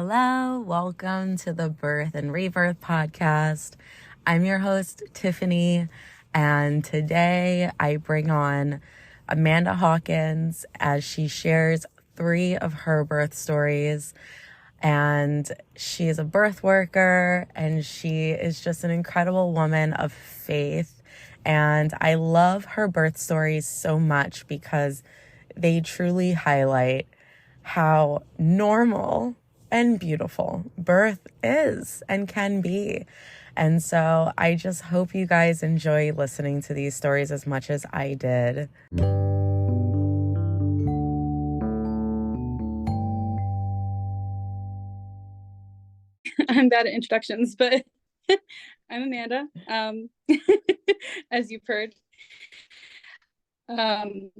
Hello, welcome to the Birth and Rebirth podcast. I'm your host, Tiffany, and today I bring on Amanda Hawkins as she shares 3 of her birth stories. And she is a birth worker, and she is just an incredible woman of faith. And I love her birth stories so much because they truly highlight how normal and beautiful birth is and can be. And so I just hope you guys enjoy listening to these stories as much as I did. I'm bad at introductions, but I'm Amanda, as you've heard. I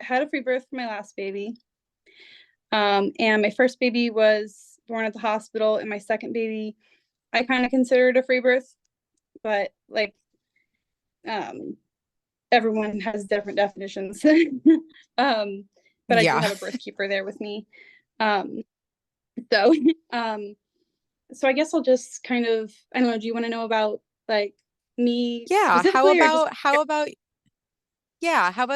had a free birth for my last baby. And my first baby was born at the hospital, and my second baby, I kind of considered a free birth, but everyone has different definitions. But I did have a birth keeper there with me. So I guess I'll just kind of, I don't know, do you want to know about me? Yeah, how about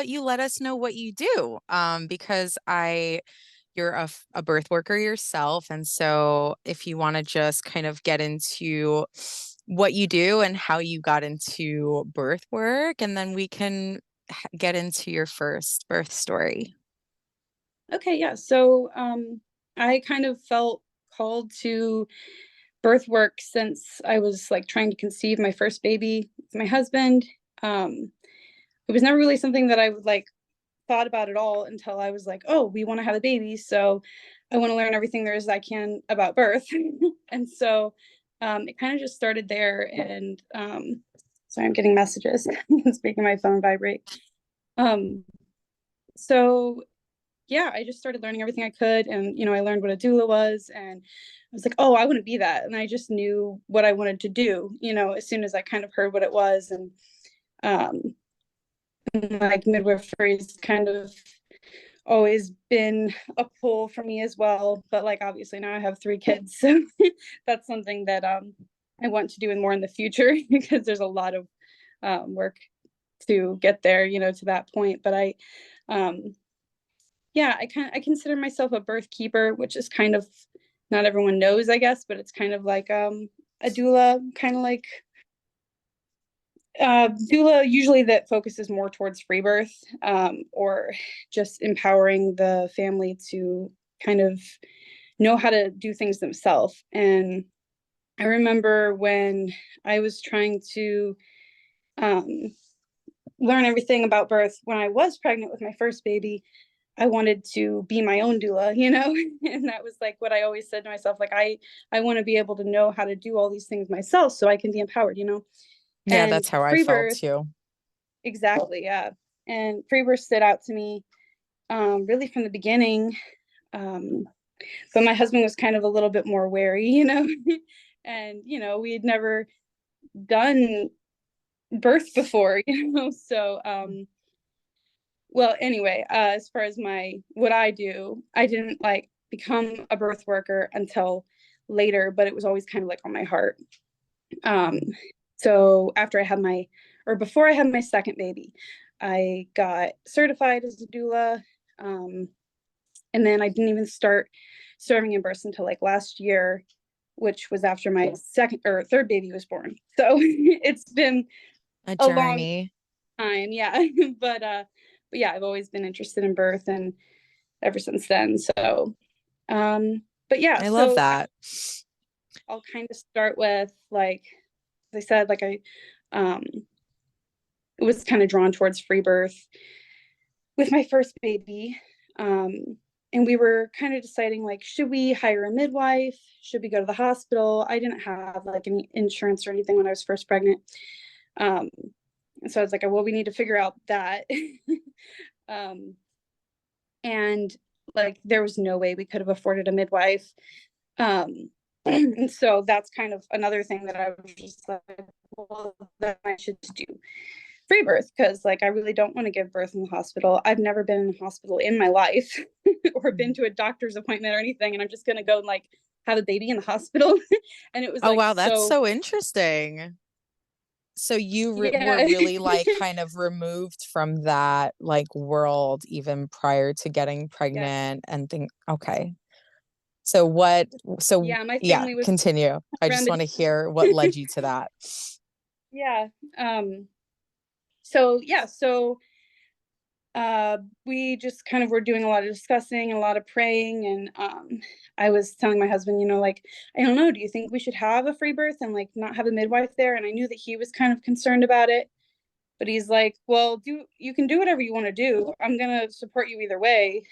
you let us know what you do? Because you're a birth worker yourself, and so if you want to just kind of get into what you do and how you got into birth work, and then we can get into your first birth story. Okay, yeah. So I kind of felt called to birth work since I was trying to conceive my first baby with my husband. It was never really something that I would thought about at all until I was like, oh, we want to have a baby, so I want to learn everything there is I can about birth. And so it kind of just started there. And sorry, I'm getting messages. It's making my phone vibrate. So yeah, I just started learning everything I could, and I learned what a doula was, and I was like, oh, I want to be that. And I just knew what I wanted to do, as soon as I kind of heard what it was. And midwifery's kind of always been a pull for me as well. But obviously now I have 3 kids, so that's something that I want to do more in the future, because there's a lot of work to get there, to that point. But I consider myself a birth keeper, which is kind of, not everyone knows, I guess, but it's kind of like a doula, kind of like doula usually that focuses more towards free birth, or just empowering the family to kind of know how to do things themselves. And I remember when I was trying to learn everything about birth when I was pregnant with my first baby, I wanted to be my own doula, and that was what I always said to myself, I want to be able to know how to do all these things myself so I can be empowered. Yeah, and that's how I felt too. Exactly, yeah. And Freebirths stood out to me really from the beginning. But my husband was kind of a little bit more wary, and we had never done birth before, so well, anyway, as far as what I do, I didn't become a birth worker until later, but it was always kind of on my heart. So before I had my second baby, I got certified as a doula. And then I didn't even start serving in births until last year, which was after my second or third baby was born. So it's been a journey. Long time, yeah. But yeah, I've always been interested in birth, and ever since then. So but yeah, I love that. I'll kind of start with as I said, I was kind of drawn towards free birth with my first baby. And we were kind of deciding should we hire a midwife? Should we go to the hospital? I didn't have any insurance or anything when I was first pregnant. And so I was well, we need to figure out that. And there was no way we could have afforded a midwife. And so that's kind of another thing that I was just well, that I should do. free birth because like I really don't want to give birth in the hospital. I've never been in a hospital in my life or been to a doctor's appointment or anything, and I'm just gonna go and like have a baby in the hospital. And it was Oh, like wow, that's so so interesting. So you were yeah. really like kind of removed from that like world even prior to getting Yeah. pregnant and think, okay. So what, so Yeah, my yeah, family was continue. I just want remedy. to hear what led you to that. Yeah. So yeah, so we just kind of were doing a lot of discussing and a lot of praying, and I was telling my husband, like, I don't know, do you think we should have a free birth and like not have a midwife there? And I knew that he was kind of concerned about it, but he's like, well, you can do whatever you want to do. I'm gonna support you either way.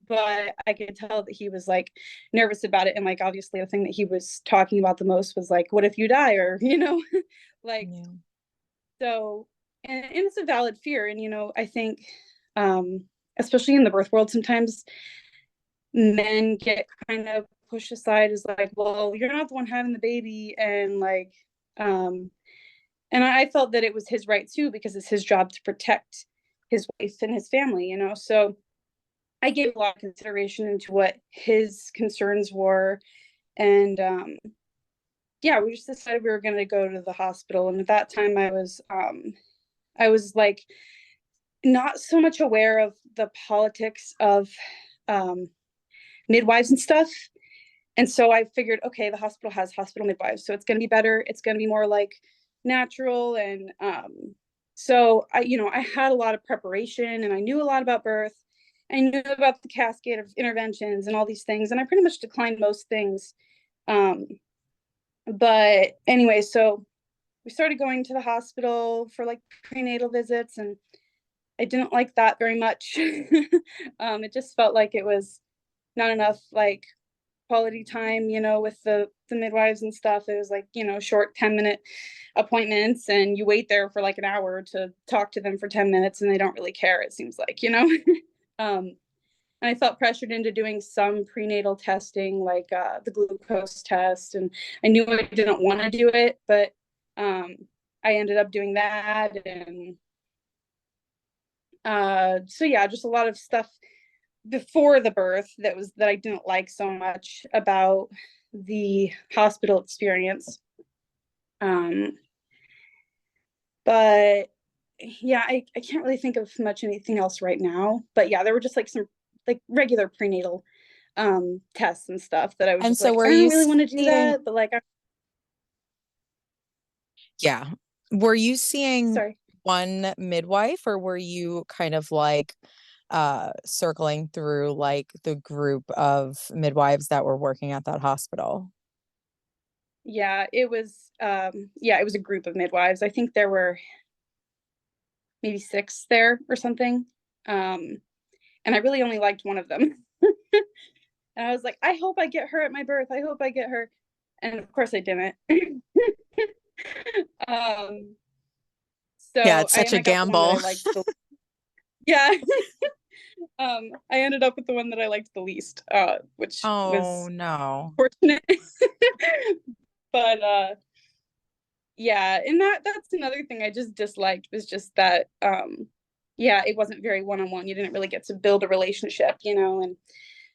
But I could tell that he was like nervous about it, and like obviously the thing that he was talking about the most was like, what if you die, or like, Yeah. so, and it's a valid fear. And I think especially in the birth world, sometimes men get kind of pushed aside as like, well, you're not the one having the baby, and like and I felt that it was his right too, because it's his job to protect his wife and his family, so I gave a lot of consideration into what his concerns were. And yeah, we just decided we were going to go to the hospital. And at that time I was like not so much aware of the politics of um, midwives and stuff. And so I figured, okay, the hospital has hospital midwives, so it's going to be better. It's going to be more like natural. And so I had a lot of preparation, and I knew a lot about birth. I knew about the cascade of interventions and all these things, and I pretty much declined most things. Um, but anyway, so we started going to the hospital for like prenatal visits, and I didn't like that very much. It just felt like it was not enough like quality time, with the midwives and stuff. It was like, short 10-minute appointments, and you wait there for like an hour to talk to them for 10 minutes, and they don't really care, it seems like. um, and I felt pressured into doing some prenatal testing, like the glucose test, and I knew I didn't want to do it, but um, I ended up doing that. And so yeah, just a lot of stuff before the birth that I didn't like so much about the hospital experience. Um, but yeah, I can't really think of much anything else right now. But yeah, there were just like some like regular prenatal tests and stuff that I was And just so like, were I don't you really want to do seeing, that, but like yeah, were you seeing sorry. one midwife or were you kind of like circling through like the group of midwives that were working at that hospital? Yeah, it was a group of midwives. I think there were maybe 6 there or something. Um, and I really only liked one of them. And I was like, I hope I get her at my birth. I hope I get her. And of course I didn't. um, Yeah, so it's such a I got the one that I gamble. liked the yeah. I ended up with the one that I liked the least, which Oh was no. fortunate. But yeah, and that's another thing I just disliked, was just that yeah, it wasn't very one-on-one. You didn't really get to build a relationship, and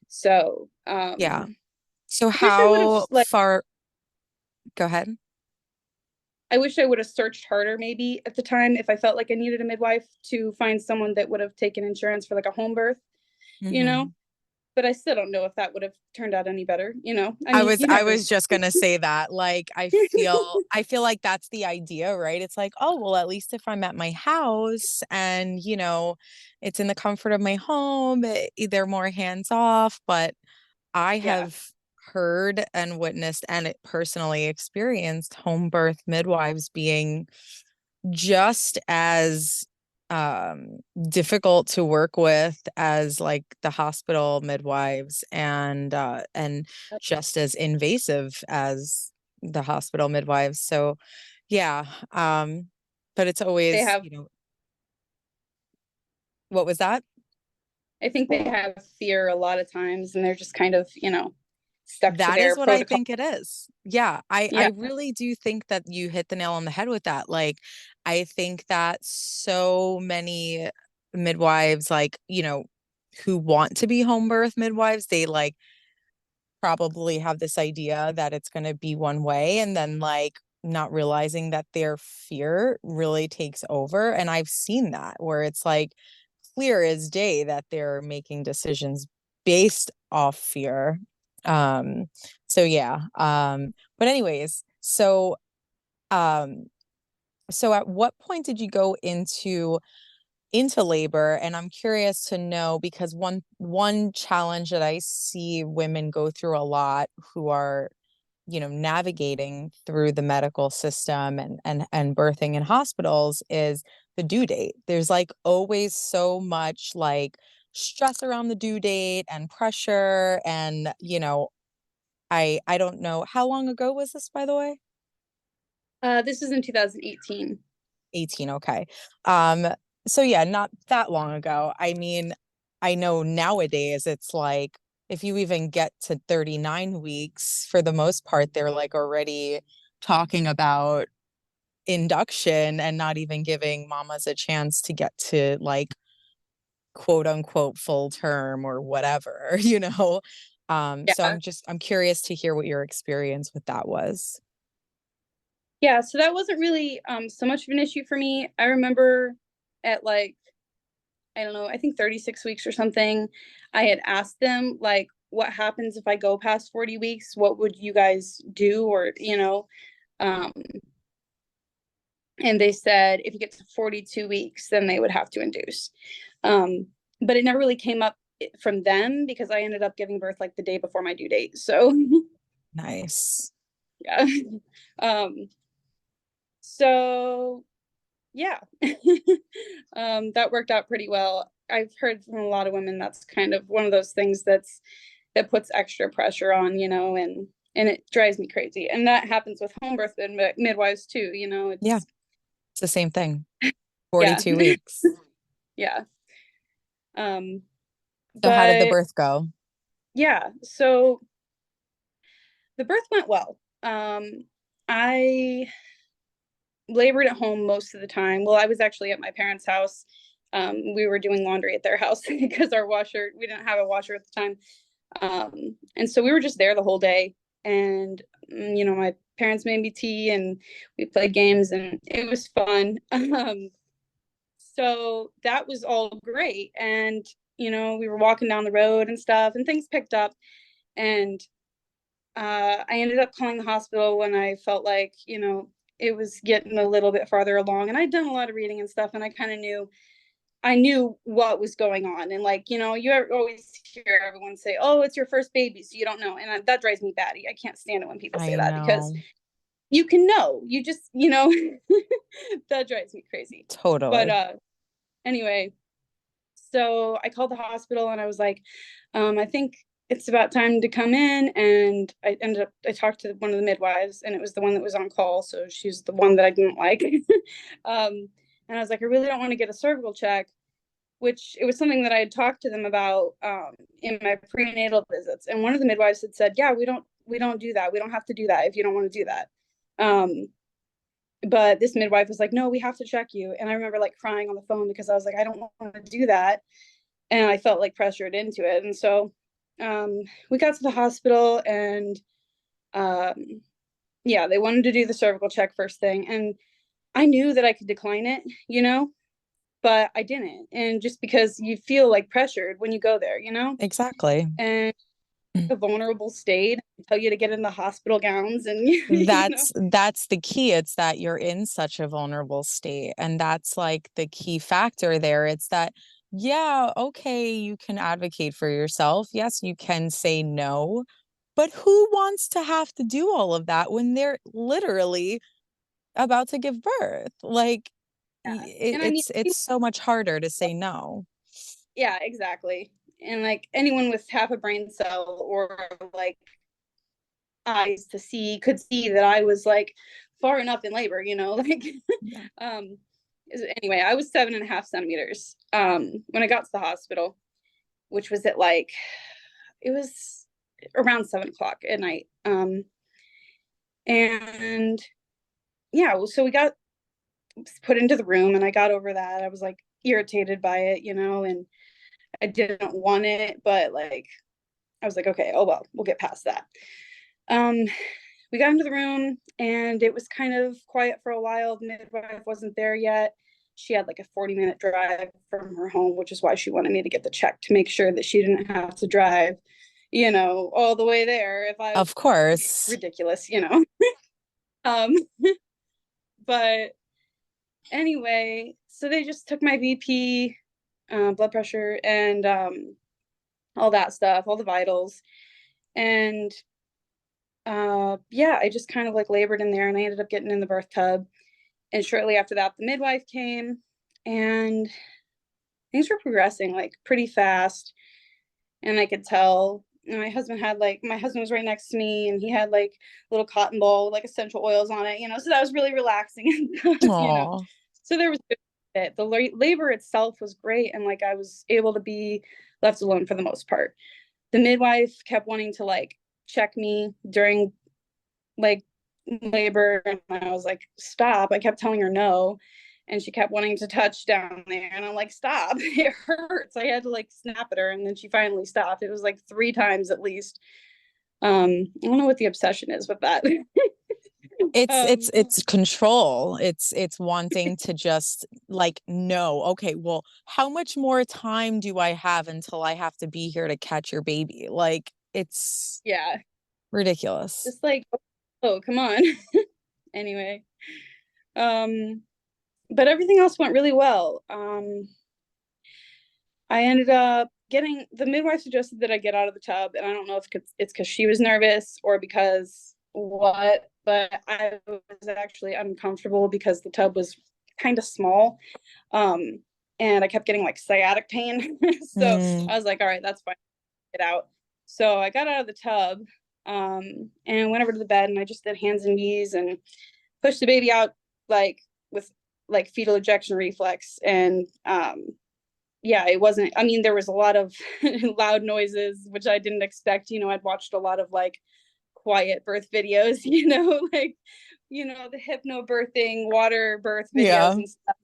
so Yeah. So I wish I would have how like far, go ahead. I wish I would have searched harder maybe at the time, if I felt like I needed a midwife, to find someone that would have taken insurance for like a home birth, you know? Hmm. But I still don't know if that would have turned out any better. I I mean, was you I never was just gonna say that. Like I feel like that's the idea, right? It's like, oh well, at least if I'm at my house and it's in the comfort of my home, they're more hands off. But I yeah. have heard and witnessed and personally experienced home birth midwives being just as difficult to work with as like the hospital midwives and just as invasive as the hospital midwives. So yeah, but it's They always, have what was that? I think they have fear a lot of times, and they're just kind of, stuck to That is their what I protocol. think it is. Yeah, I Yeah. really do think that you hit the nail on the head with that. Like, I think that so many midwives, like, who want to be home birth midwives, they like probably have this idea that it's going to be one way, and then like not realizing that their fear really takes over. And I've seen that where it's like clear as day that they're making decisions based off fear. Um, so yeah. But anyways, um, so at what point did you go into labor? And I'm curious to know, because one challenge that I see women go through a lot who are, navigating through the medical system and birthing in hospitals is the due date. There's like always so much like stress around the due date and pressure. And I don't know, how long ago was this, by the way? This is in 2018. 18, okay. Um, so yeah, not that long ago. I mean, I know nowadays it's like if you even get to 39 weeks, for the most part, they're like already talking about induction and not even giving mamas a chance to get to like quote unquote full term or whatever, you know? So Yeah. I'm curious to hear what your experience with that was. Yeah, so that wasn't really so much of an issue for me. I remember at like, I don't know, I think 36 weeks or something, I had asked them like, what happens if I go past 40 weeks? What would you guys do? Or, um, and they said if you get to 42 weeks, then they would have to induce. Um, but it never really came up from them because I ended up giving birth like the day before my due date. So Nice. yeah. Um, so yeah. That worked out pretty well. I've heard from a lot of women that's kind of one of those things that puts extra pressure on, and it drives me crazy. And that happens with home birth midwives too, Yeah, it's it's the same thing. yeah. 42 weeks. Yeah. Um, So how did the but birth go? yeah, so the birth went well. I labored at home most of the time. Well, I was actually at my parents' house. We were doing laundry at their house because we didn't have a washer at the time. And so we were just there the whole day. And, my parents made me tea and we played games and it was fun. So that was all great. And, we were walking down the road and stuff and things picked up. And I ended up calling the hospital when I felt like, it was getting a little bit farther along. And I'd done a lot of reading and stuff, and I knew what was going on. And like, you always hear everyone say, "Oh, it's your first baby, so you don't know," and that drives me batty. I can't stand it when people say I that because know. you can know, you just, that drives me crazy. But Totally. anyway, so I called the hospital and I was like, I think it's about time to come in. And I talked to one of the midwives and it was the one that was on call. So she's the one that I didn't like. And I was like, I really don't want to get a cervical check, which it was something that I had talked to them about in my prenatal visits. And one of the midwives had said, yeah, we don't do that. We don't have to do that if you don't want to do that. But this midwife was like, no, we have to check you. And I remember like crying on the phone because I was like, I don't want to do that. And I felt like pressured into it. And so we got to the hospital and um, yeah, they wanted to do the cervical check first thing. And I knew that I could decline it, but I didn't. And just because you feel like pressured when you go there, Exactly. and a vulnerable state, tell you to get in the hospital gowns and, That's the key. It's that you're in such a vulnerable state. And that's like the key factor there. It's that, yeah, okay, you can advocate for yourself. Yes, you can say no. But who wants to have to do all of that when they're literally about to give birth? Like yeah. it, And I mean, it's so much harder to say no. yeah, exactly. And like anyone with half a brain cell or like eyes to see could see that I was like far enough in labor, like Yeah. um anyway, I was 7.5 centimeters when I got to the hospital, which was at like it was around 7 o'clock at night. And yeah, so put into the room, and I got over that. I was like irritated by it, and I didn't want it, but like I was like, okay, oh well, we'll get past that. Um, we got into the room and it was kind of quiet for a while. The midwife wasn't there yet. She had like a 40-minute drive from her home, which is why she wanted me to get the check to make sure that she didn't have to drive, all the way there if I Of course. ridiculous. Um, but anyway, so they just took my BP, blood pressure, and all that stuff, all the vitals. And yeah, I just kind of like labored in there, and I ended up getting in the birth tub. And shortly after that, the midwife came, and things were progressing like pretty fast. And I could tell. And my husband was right next to me, and he had like a little cotton ball, like essential oils on it, so that was really relaxing. Aw. So there was it. The labor itself was great, and like I was able to be left alone for the most part. The midwife kept wanting to like check me during like labor, and I was like, stop. I kept telling her no, and she kept wanting to touch down there, and I'm like, stop. It hurts. I had to like snap at her, and then she finally stopped. It was like 3 times at least. I don't know what the obsession is with that. It's control. It's wanting to just like, no, okay, well, how much more time do I have until I have to be here to catch your baby? Like, it's Yeah, ridiculous. just like, oh, come on. Anyway, but everything else went really well. I ended up getting the midwife suggested that I get out of the tub, and I don't know if it's because she was nervous or because what, but I was actually uncomfortable because the tub was kind of small, and I kept getting like sciatic pain. So I was like, all right, that's fine, get out. So I got out of the tub, and went over to the bed, and I just did hands and knees and pushed the baby out like with like fetal ejection reflex, and yeah, it wasn't, I mean, there was a lot of loud noises, which I didn't expect. I'd watched a lot of like quiet birth videos, like, the hypnobirthing, water birth videos Yeah. and stuff.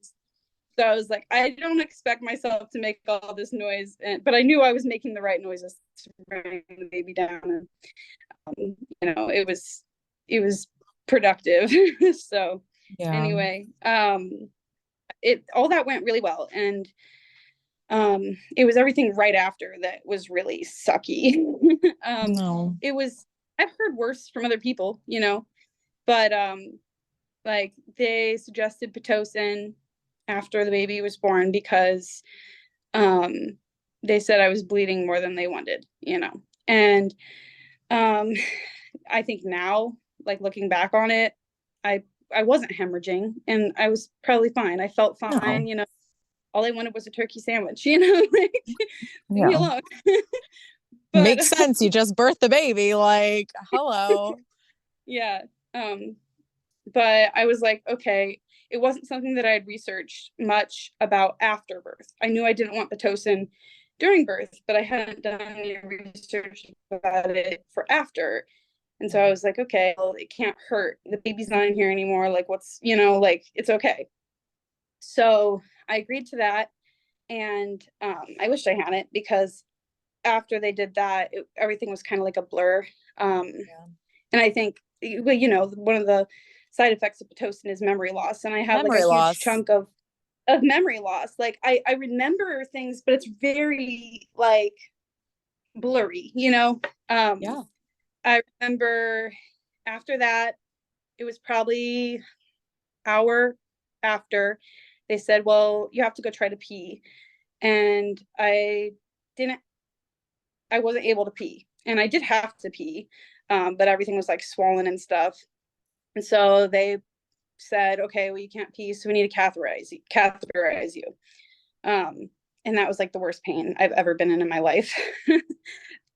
So I was like, I don't expect myself to make all this noise, but I knew I was making the right noises to bring the baby down. And, it was productive. So Yeah. anyway, all that went really well. And it was everything right after that was really sucky. No. It was, I've heard worse from other people, but like they suggested Pitocin after the baby was born because they said I was bleeding more than they wanted, and I think now, like looking back on it, I wasn't hemorrhaging, and I was probably fine. I felt fine, No. all I wanted was a turkey sandwich, like, leave me Yeah. alone. But Makes sense. You just birthed the baby. Like, hello. yeah. But I was like, okay, it wasn't something that I had researched much about after birth. I knew I didn't want Pitocin during birth, but I hadn't done any research about it for after. And so I was like, okay, well, it can't hurt. The baby's not in here anymore. Like, what's, like, it's okay. So I agreed to that. And I wished I hadn't, because after they did that, everything was kind of like a blur. Yeah. And I think, well, one of the side effects of Pitocin is memory loss. And I had like Memory a huge loss. chunk of memory loss. Like I remember things, but it's very like blurry, Yeah. I remember after that, it was probably hour after, they said, well, you have to go try to pee. And didn't, I wasn't able to pee. And I did have to pee, but everything was like swollen and stuff. And so they said, okay, well, you can't pee, so we need to catheterize you. And that was like the worst pain I've ever been in my life.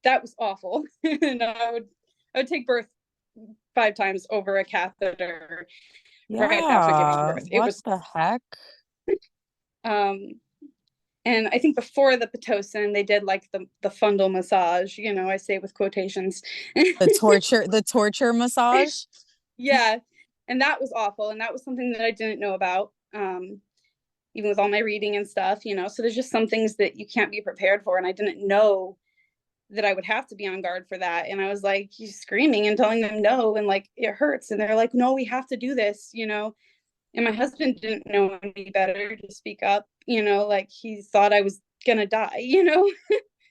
That was awful. And I would take birth 5 times over a catheter right after giving Yeah. birth. It What was, the heck? um, and I think before the Pitocin, they did like the fundal massage, I say with quotations. The torture massage? Yeah. And that was awful. And that was something that I didn't know about. even with all my reading and stuff, you know. So there's just some things that you can't be prepared for. And I didn't know that I would have to be on guard for that. And I was like screaming and telling them no, and like it hurts. And they're like, no, we have to do this, you know. And my husband didn't know any better to speak up, you know, like he thought I was gonna die, you know.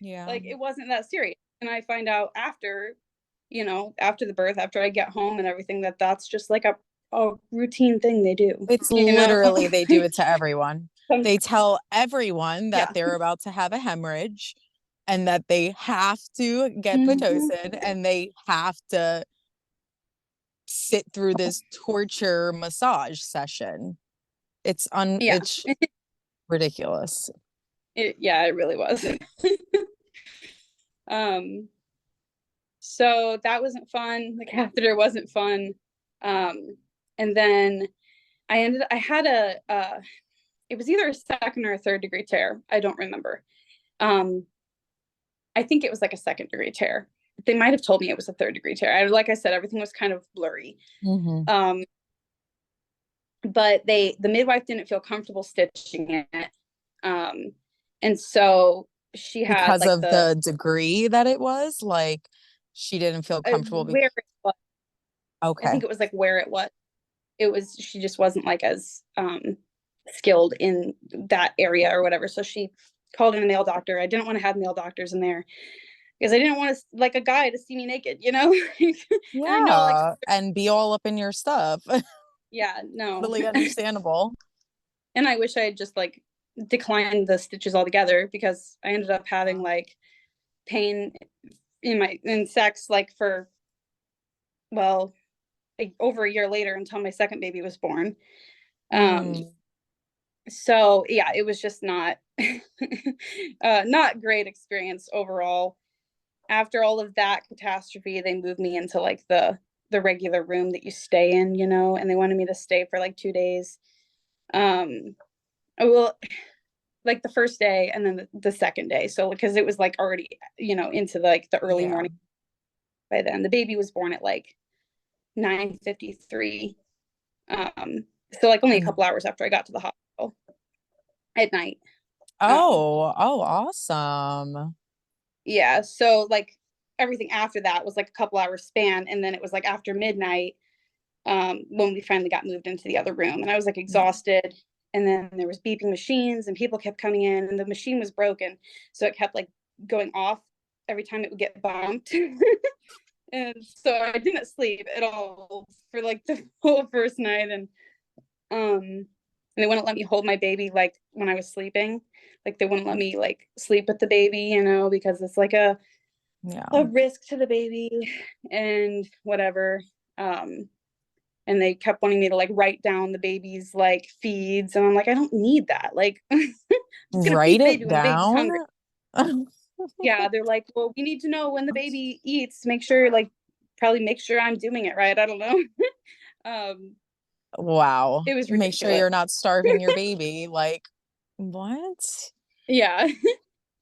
Yeah. Like it wasn't that serious. And I find out after, you know, after the birth, after I get home and everything, that that's just like a routine thing they do, It's you know. literally, they do it to everyone. They tell everyone that Yeah. they're about to have a hemorrhage and that they have to get Mm-hmm. Pitocin and they have to sit through this torture massage session. Yeah. It's ridiculous. Yeah, it really was. um so that wasn't fun. The catheter wasn't fun. And then I had a it was either a second or a third degree tear. I don't remember. Um, I think it was like a second degree tear. They might have told me it was a third degree tear. Like I said, everything was kind of blurry. Mm-hmm. But the midwife didn't feel comfortable stitching it. Um, and so she had Because like of the degree that it was, like she didn't feel comfortable. where it was. I Okay. think it was like where it was. It was, she just wasn't like as skilled in that area or whatever. So she called in a male doctor. I didn't want to have male doctors in there because I didn't want to like a guy to see me naked, you know. And I know like, Yeah. And be all up in your stuff. yeah, no. Totally understandable. And I wish I had just like declined the stitches altogether, because I ended up having like pain in sex like for, well, like over a year later, until my second baby was born. Um, Mm, so yeah, it was just not not great experience overall. After all of that catastrophe, they moved me into like the regular room that you stay in, you know, and they wanted me to stay for like 2 days. Um, well, like the first day and then the second day. So because it was like already, you know, into like the early yeah. morning by then. The baby was born at like 9:53. So like only a And couple hours after I got to the hospital at night. Um, oh, awesome. yeah, so like everything after that was like a couple hours span, and then it was like after midnight, when we finally got moved into the other room, and I was like Yeah. exhausted. And then there was beeping machines and people kept coming in, and the machine was broken, so it kept like going off every time it would get bumped. And so I didn't sleep at all for like the whole first night. And they wouldn't let me hold my baby like when I was sleeping. Like they wouldn't let me like sleep with the baby, you know, because it's like Yeah. a risk to the baby and whatever. Um, and they kept wanting me to like write down the baby's like feeds, and I'm like, I don't need that. Like I'm just gonna Write feed it baby when the baby's down. hungry. Yeah, they're like, well, we need to know when the baby eats to make sure, like, probably make sure I'm doing it right. I don't know. um, Wow. it was Make sure ridiculous. you're not starving your baby. Like, what? Yeah.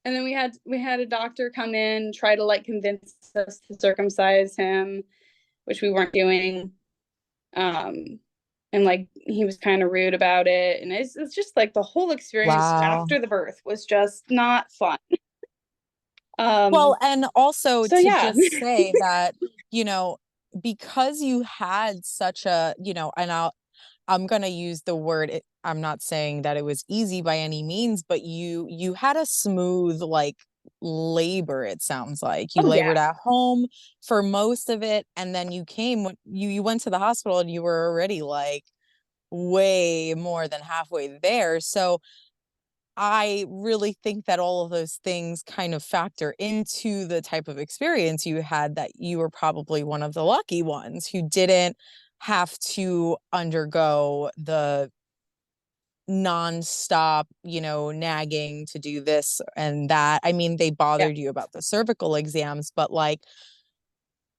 And then we had a doctor come in, try to like convince us to circumcise him, which we weren't doing. Um, and like he was kind of rude about it. And it's just like the whole experience Wow. after the birth was just not fun. Well, Um, and also so to yeah. just say that, you know, because you had such a, and I'm gonna use the word. I'm not saying that it was easy by any means, but you had a smooth like labor. It sounds like you Oh yeah. labored at home for most of it, and then you came when you went to the hospital and you were already like way more than halfway there. So I really think that all of those things kind of factor into the type of experience you had, that you were probably one of the lucky ones who didn't have to undergo the nonstop, nagging to do this and that. I mean, they Yeah. bothered you about the cervical exams, but like,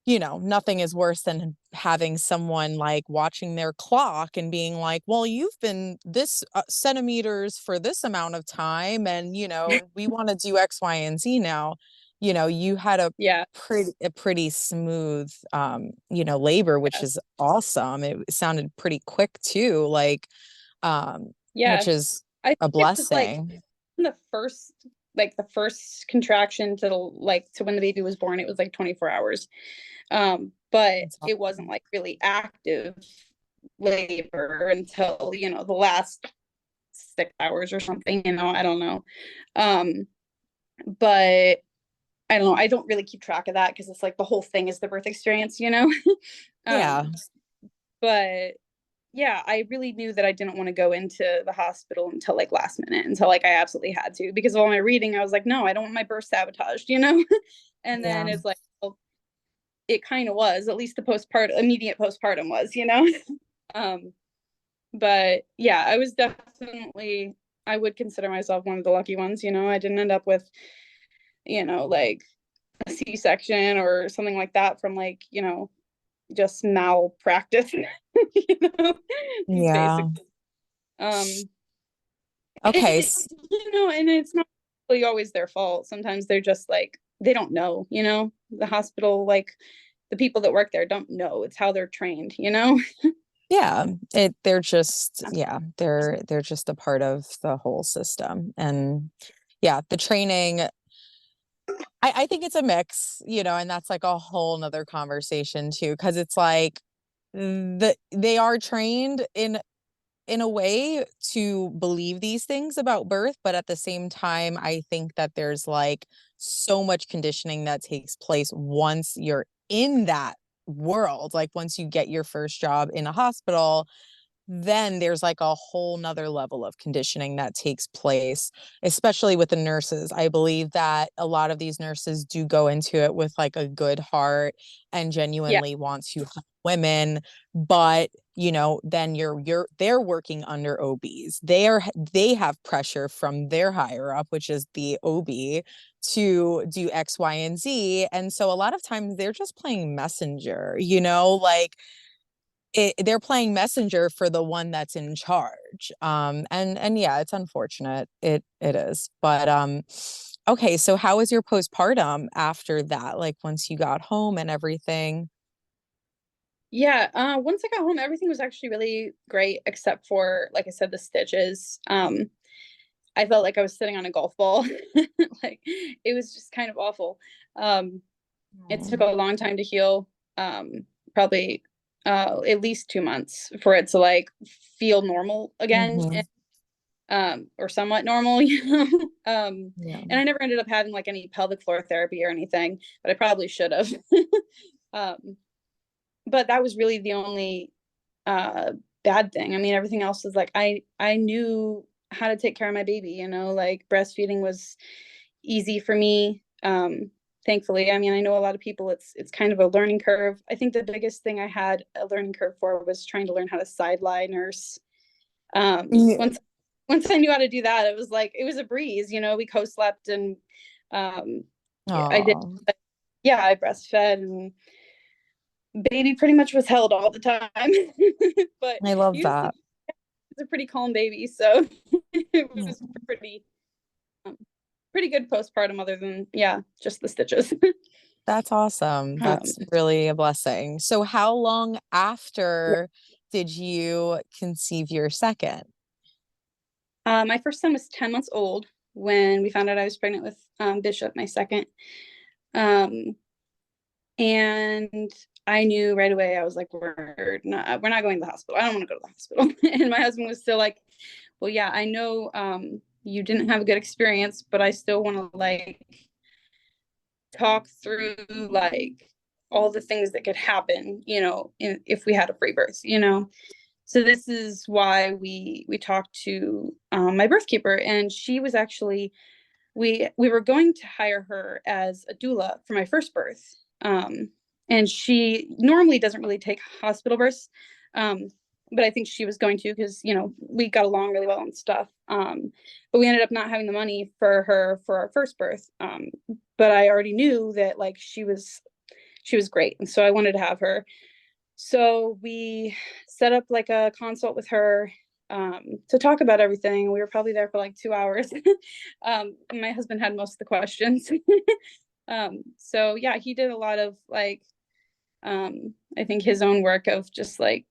nothing is worse than having someone like watching their clock and being like, well, you've been this centimeters for this amount of time. And, we want to do X, Y, and Z now. You had Yeah. a pretty smooth, labor, which Yes. is awesome. It sounded pretty quick too. Like, Yeah. which is I think a it was like blessing. the first the first contraction to to when the baby was born, it was like 24 hours. But That's it wasn't awesome. like really active labor until, the last 6 hours or something, I don't know. Um, but I don't know. I don't really keep track of that because it's like the whole thing is the birth experience. Yeah. Um, but yeah, I really knew that I didn't want to go into the hospital until like last minute, until like I absolutely had to, because of all my reading. I was like, no, I don't want my birth sabotaged. And then Yeah. it's like, well, it kind of was, at least the immediate postpartum was. Um, but yeah, I would consider myself one of the lucky ones. I didn't end up with, like a C-section or something like that from like, just malpractice, Yeah. basically. Um, Okay. and it's not really always their fault. Sometimes they're just like, they don't know. The hospital, like the people that work there don't know. It's how they're trained. Yeah, they're just a part of the whole system. And yeah, the training, I think it's a mix, and that's like a whole nother conversation too, because it's like they are trained in a way to believe these things about birth, but at the same time, I think that there's like so much conditioning that takes place once you're in that world. Like once you get your first job in a hospital, then there's like a whole nother level of conditioning that takes place, especially with the nurses. I believe that a lot of these nurses do go into it with like a good heart and Yeah. genuinely want to help women, but then they're working under OBs. They have pressure from their higher up, which is the OB, to do X, Y, and Z. And so a lot of times they're just playing messenger, like they're playing messenger for the one that's in charge. And yeah, it's unfortunate. It is. But okay, so how was your postpartum after that? Like once you got home and everything? Yeah. Once I got home, everything was actually really great, except for, like I said, the stitches. I felt like I was sitting on a golf ball. Like it was just kind of awful. Um, it took a long time to heal. Probably at least 2 months for it to like feel normal again, Mm-hmm. or somewhat normal. Yeah. And I never ended up having like any pelvic floor therapy or anything, but I probably should have. um, but that was really the only uh bad thing. I mean, everything else was like I knew how to take care of my baby. Like breastfeeding was easy for me. Thankfully. I mean, I know a lot of people it's kind of a learning curve. I think the biggest thing I had a learning curve for was trying to learn how to side lie nurse. Yeah. Once I knew how to do that, it was a breeze. We co-slept, and I did, Oh, yeah, I breastfed, and baby pretty much was held all the time. But I love he was that. a pretty calm baby, so it Yeah. was um, pretty good postpartum, other than, yeah, just the stitches. That's awesome. um, That's really a blessing. So how long after did you conceive your second? my first son was 10 months old when we found out I was pregnant with Bishop, my second. Um, and I knew right away. I was like, we're not going to the hospital. I don't want to go to the hospital. And my husband was still like, well, yeah, I know you didn't have a good experience, but I still want to like talk through like all the things that could happen, if we had a free birth. So this is why we talked to my birth keeper, and she was actually, we were going to hire her as a doula for my first birth. And she normally doesn't really take hospital births. But I think she was going to, because we got along really well and stuff. But we ended up not having the money for her for our first birth. But I already knew that like she was great, and so I wanted to have her. So we set up like a consult with her, to talk about everything. We were probably there for like 2 hours. My husband had most of the questions. So yeah, he did a lot of like, I think his own work of just like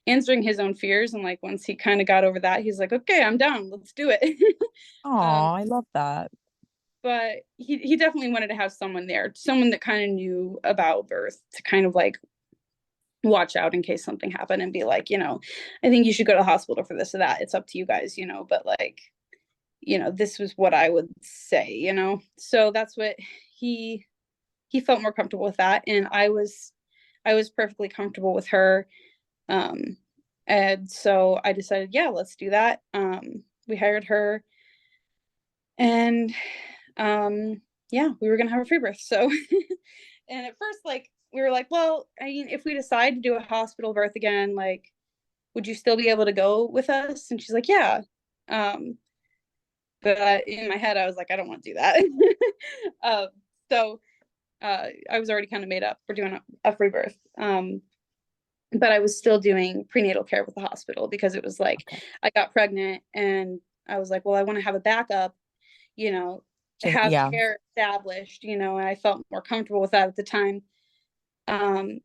answering his own fears. And like once he kind of got over that, he's like, okay, I'm down, let's do it. Oh, um I love that. but he definitely wanted to have someone there, someone that kind of knew about birth, to kind of like watch out in case something happened and be like, I think you should go to the hospital for this or that. It's up to you guys, but like, this was what I would say, So that's what he he felt more comfortable with that, and I was perfectly comfortable with her. And so I decided, yeah, let's do that. We hired her, and yeah, we were gonna have a free birth. So and at first, like, we were like, well, I mean, if we decide to do a hospital birth again, like, would you still be able to go with us? And she's like, yeah. um but in my head I was like, I don't want to do that. uh, so I was already kind of made up for doing a free birth. But I was still doing prenatal care with the hospital, because it was like Okay. I got pregnant and I was like, well, I want to have a backup, you know, have Yeah. care established, and I felt more comfortable with that at the time. Um,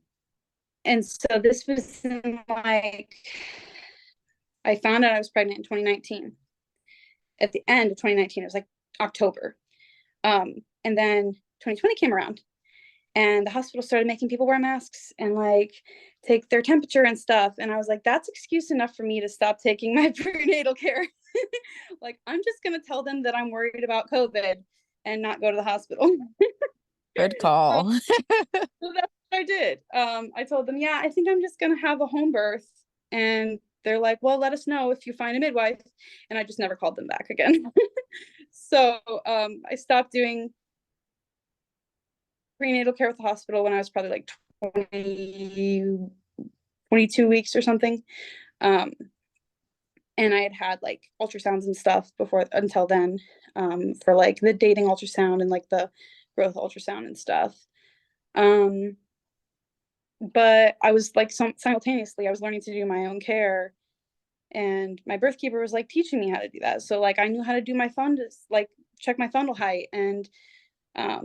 and so this was in like, I found out I was pregnant in 2019. At the end of 2019, it was like October. And then 2020 came around, and the hospital started making people wear masks and like take their temperature and stuff. And I was like, that's excuse enough for me to stop taking my prenatal care. Like, I'm just going to tell them that I'm worried about COVID and not go to the hospital. Good so, call. so that's what I did. I told them, yeah, I think I'm just going to have a home birth. And they're like, well, let us know if you find a midwife. And I just never called them back again. So I stopped doing prenatal care with the hospital when I was probably like 20, 22 weeks or something. Um, and I had like ultrasounds and stuff before, until then, for like the dating ultrasound and like the growth ultrasound and stuff. Um, but I was like, simultaneously, I was learning to do my own care, and my birth keeper was like teaching me how to do that. So like I knew how to do my fundus, like check my fundal height, and um,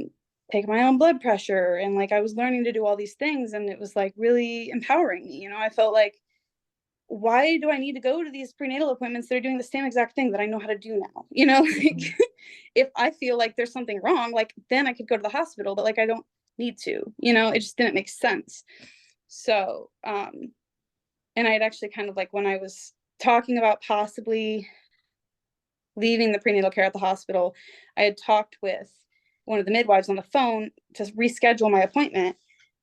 take my own blood pressure. And like I was learning to do all these things, and it was like really empowering me. I felt like, why do I need to go to these prenatal appointments that are doing the same exact thing that I know how to do now? Like, if I feel like there's something wrong, like, then I could go to the hospital, but like I don't need to, it just didn't make sense. So and I had actually kind of like, when I was talking about possibly leaving the prenatal care at the hospital, I had talked with one of the midwives on the phone to reschedule my appointment.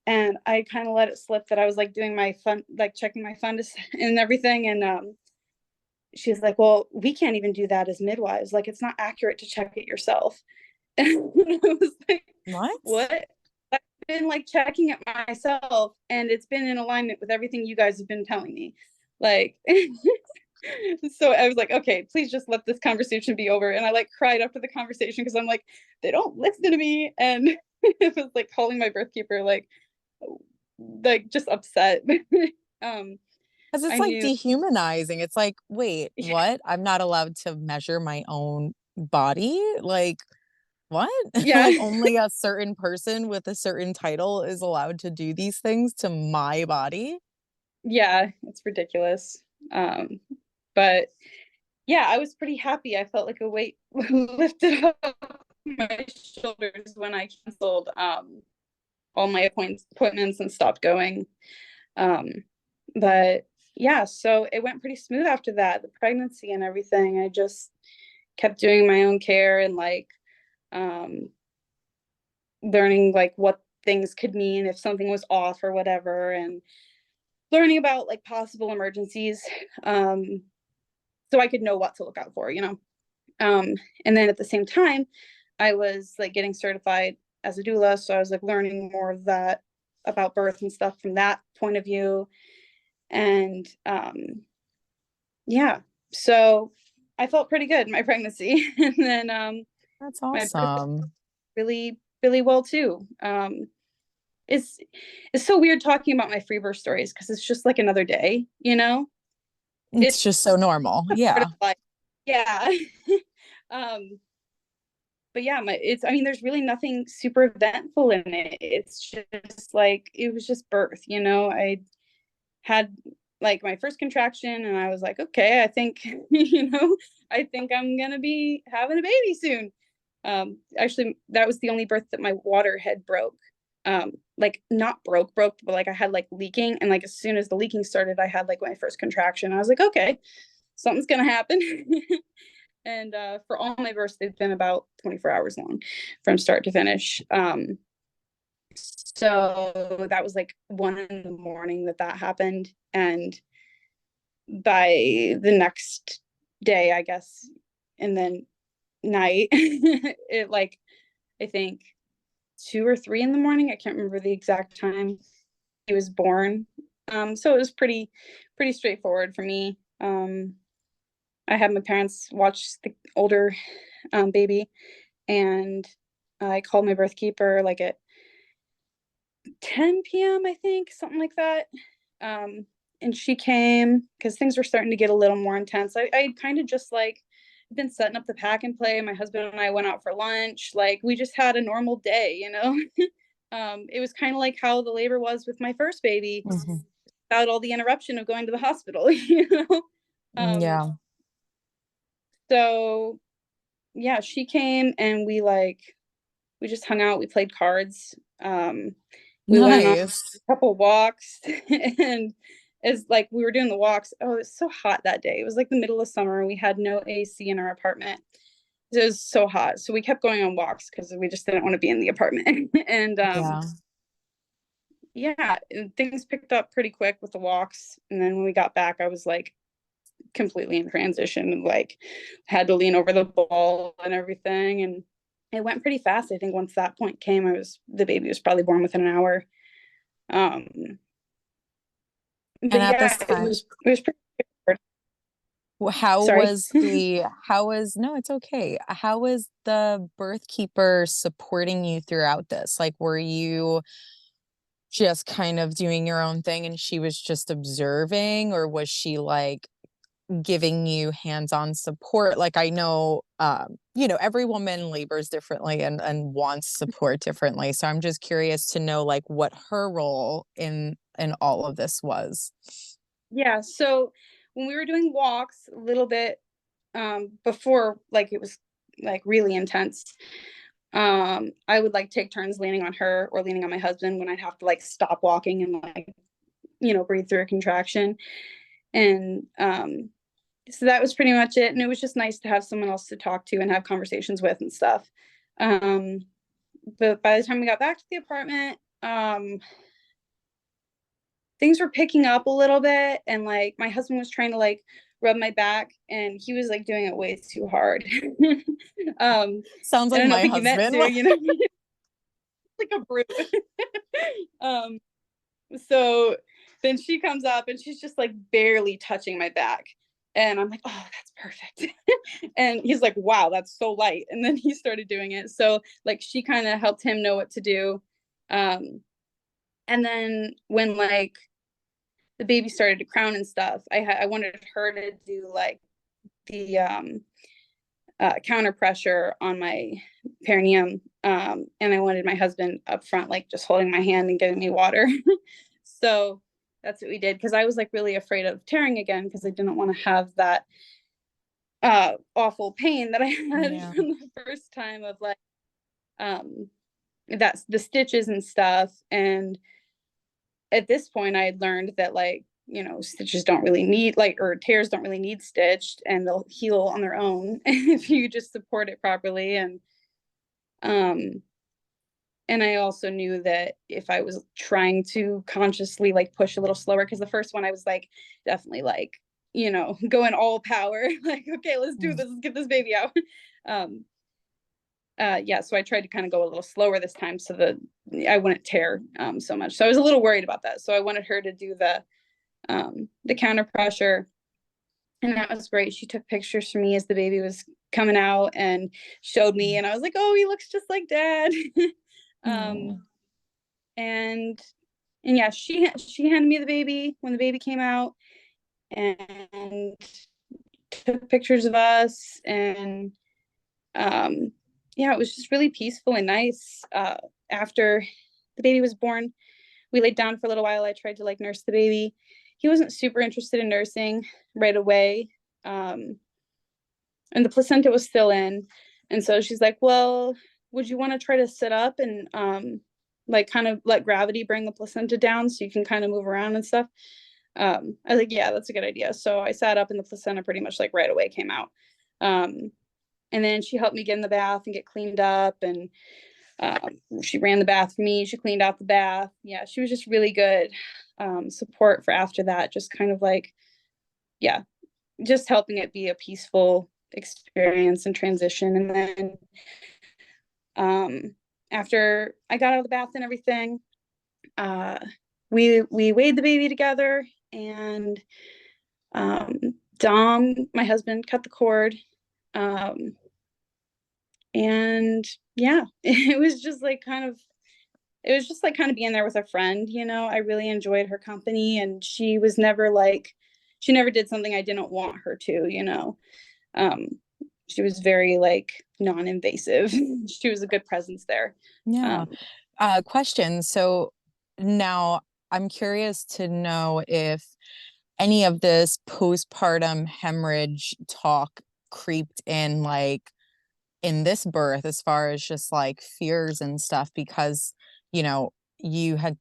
And I kind of let it slip that I was like doing my like checking my fundus and everything. And she's like, well, we can't even do that as midwives. Like, it's not accurate to check it yourself. And I was like, What? what? I've been like checking it myself, and it's been in alignment with everything you guys have been telling me. Like, so I was like, okay, please just let this conversation be over. And I like cried after the conversation, because I'm like, they don't listen to me. And it was like calling my birth keeper, like just upset. um Because it's I like knew. dehumanizing. It's like, wait, Yeah, what? I'm not allowed to measure my own body? Like, what? yeah, Like, only a certain person with a certain title is allowed to do these things to my body? yeah, it's ridiculous. um but yeah, I was pretty happy. I felt like a weight lifted off my shoulders when I canceled all my appointments and stopped going. Um, but yeah, so it went pretty smooth after that, the pregnancy and everything. I just kept doing my own care, and like um, learning like what things could mean if something was off or whatever, and learning about like possible emergencies, um, so I could know what to look out for. Um, and then at the same time, I was like getting certified as a doula. So I was like learning more of that about birth and stuff from that point of view. And yeah, so I felt pretty good in my pregnancy. And then That's my birth was awesome. really, really well too. It's it's so weird talking about my free birth stories, because it's just like another day. It's It's just so normal. part of Yeah. life. Yeah. um but yeah, I mean, there's really nothing super eventful in it. It's just like, it was just birth. I had like my first contraction, and I was like, okay, I think, I think I'm gonna be having a baby soon. Actually, that was the only birth that my water had broke. Like not broke, but like I had like leaking, and like as soon as the leaking started, I had like my first contraction. I was like, okay, something's gonna happen. And for all my births, they've been about 24 hours long from start to finish. So that was like 1 in the morning that happened. And by the next day, I guess, and then night, it like, I think 2 or 3 in the morning, I can't remember the exact time, he was born. So it was pretty straightforward for me. I had my parents watch the older baby, and I called my birth keeper like at 10 p.m. I think, something like that. And she came because things were starting to get a little more intense. I kind of just like been setting up the pack and play. My husband and I went out for lunch. Like we just had a normal day, you know. It was kind of like how the labor was with my first baby, without all the interruption of going to the hospital, you know. Yeah. So yeah, she came and we just hung out. We played cards. We went on Nice. a couple walks, and as like we were doing the walks, oh, it was so hot that day. It was like the middle of summer, and we had no AC in our apartment. It was so hot, so we kept going on walks because we just didn't want to be in the apartment. And Yeah. yeah, and things picked up pretty quick with the walks. And then when we got back, I was like completely in transition, and like had to lean over the ball and everything. And it went pretty fast. I think once that point came, the baby was probably born within an hour. Um, And but at yeah, this time, it was pretty hard. Sorry. no, it's okay. How was the birth keeper supporting you throughout this? Like, were you just kind of doing your own thing and she was just observing, or was she like giving you hands-on support? Like I know every woman labors differently and wants support differently. So I'm just curious to know like what her role in all of this was. Yeah, so when we were doing walks a little bit before, like it was like really intense, I would like take turns leaning on her or leaning on my husband when I'd have to like stop walking and like, breathe through a contraction. And so that was pretty much it. And it was just nice to have someone else to talk to and have conversations with and stuff. Um, but by the time we got back to the apartment, things were picking up a little bit, and like my husband was trying to like rub my back, and he was like doing it way too hard. Sounds And like I don't my think he meant husband. to, like a brute. um, so then she comes up and she's just like barely touching my back. And I'm like, oh, that's perfect. And he's like, wow, that's so light. And then he started doing it. So like she kind of helped him know what to do. And then when like the baby started to crown and stuff, I wanted her to do like the counter pressure on my perineum. And I wanted my husband up front, like just holding my hand and giving me water. So that's what we did, because I was like really afraid of tearing again, because I didn't want to have that awful pain that I had Yeah. from the first time of like that's the stitches and stuff. And at this point I had learned that like, stitches don't really need like, or tears don't really need stitched, and they'll heal on their own if you just support it properly. Um and I also knew that if I was trying to consciously like push a little slower, because the first one I was like definitely like, going all power, like, okay, let's do this, let's get this baby out. um yeah, so I tried to kind of go a little slower this time so that I wouldn't tear so much. So I was a little worried about that, so I wanted her to do the counter pressure, and that was great. She took pictures for me as the baby was coming out and showed me, and I was like, oh, he looks just like dad. um and yeah, she handed me the baby when the baby came out, and took pictures of us. And yeah, it was just really peaceful and nice. After the baby was born, we laid down for a little while. I tried to like nurse the baby. he wasn't super interested in nursing right away. And the placenta was still in. And so she's like, well, would you want to try to sit up and like kind of let gravity bring the placenta down so you can kind of move around and stuff? I was like, yeah, that's a good idea. So I sat up and the placenta pretty much like right away came out. And then she helped me get in the bath and get cleaned up. And she ran the bath for me. She cleaned out the bath. Yeah, she was just really good support for after that. Just kind of like, yeah, just helping it be a peaceful experience and transition. And then after I got out of the bath and everything, we weighed the baby together, and Dom, my husband, cut the cord. And yeah, it was just like kind of being there with a friend, you know. I really enjoyed her company, and she was never like, she never did something I didn't want her to, you know. Um, she was very like non-invasive. She was a good presence there. Yeah. Um, Question. So now I'm curious to know if any of this postpartum hemorrhage talk creeped in, like in this birth, as far as just like fears and stuff, because, you know, you had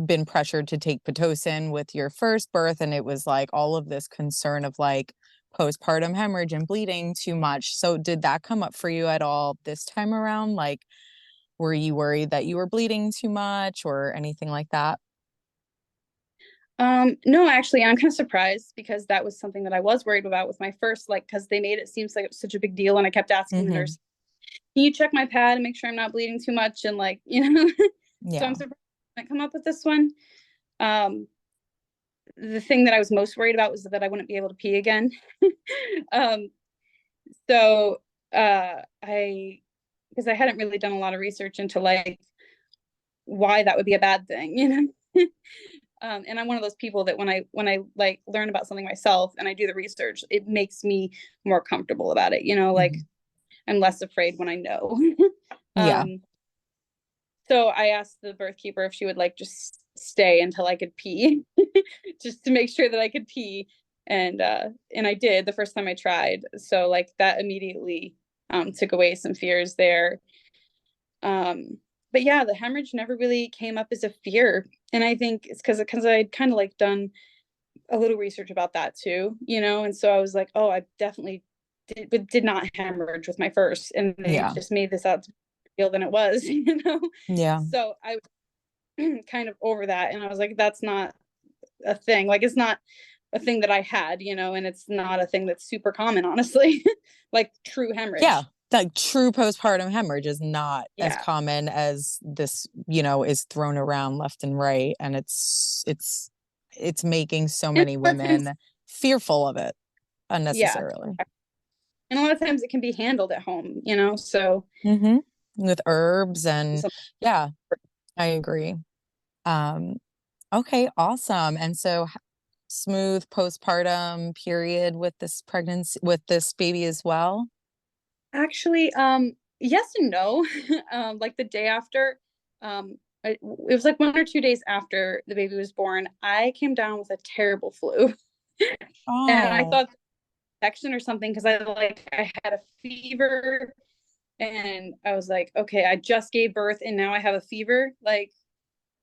been pressured to take Pitocin with your first birth, and it was like all of this concern of like postpartum hemorrhage and bleeding too much. So did that come up for you at all this time around? Like, were you worried that you were bleeding too much or anything like that? no, actually, I'm kind of surprised because that was something that I was worried about with my first, like, because they made it seem like it was such a big deal, and I kept asking the Mm-hmm. nurse, "Can you check my pad and make sure I'm not bleeding too much?" And like, you know, so I'm Yeah. surprised I didn't come up with this one. Um, the thing that I was most worried about was that I wouldn't be able to pee again. um, so I because I hadn't really done a lot of research into like why that would be a bad thing, you know. And I'm one of those people that when I like learn about something myself and I do the research, it makes me more comfortable about it, you know, like Mm-hmm. I'm less afraid when I know. Yeah. um, so I asked the birth keeper if she would like just stay until I could pee, just to make sure that I could pee. And I did the first time I tried. So like that immediately took away some fears there. Um, but yeah, the hemorrhage never really came up as a fear. And I think it's because I'd kind of like done a little research about that too, you know, and so I was like, oh, I definitely did not hemorrhage with my first, and they Yeah. just made this out to be real than it was, you know. Yeah. So I was kind of over that, and I was like, that's not a thing. Like it's not a thing that I had, you know, and it's not a thing that's super common, honestly. Like true Yeah. hemorrhage. Like true postpartum hemorrhage is not as Yeah. common as this, you know, is thrown around left and right. And it's making so And many a lot of times, women fearful of it yeah. unnecessarily. And a lot of times it can be handled at home, you know, so Mm-hmm. With herbs and some, yeah, I agree. Um, okay, awesome. And so smooth postpartum period with this pregnancy, with this baby as well. actually, yes and no. Like the day after, it was like 1 or 2 days after the baby was born, I came down with a terrible flu. And I Oh. thought infection or something because I had a fever, and I was like, okay, I just gave birth and now I have a fever. Like,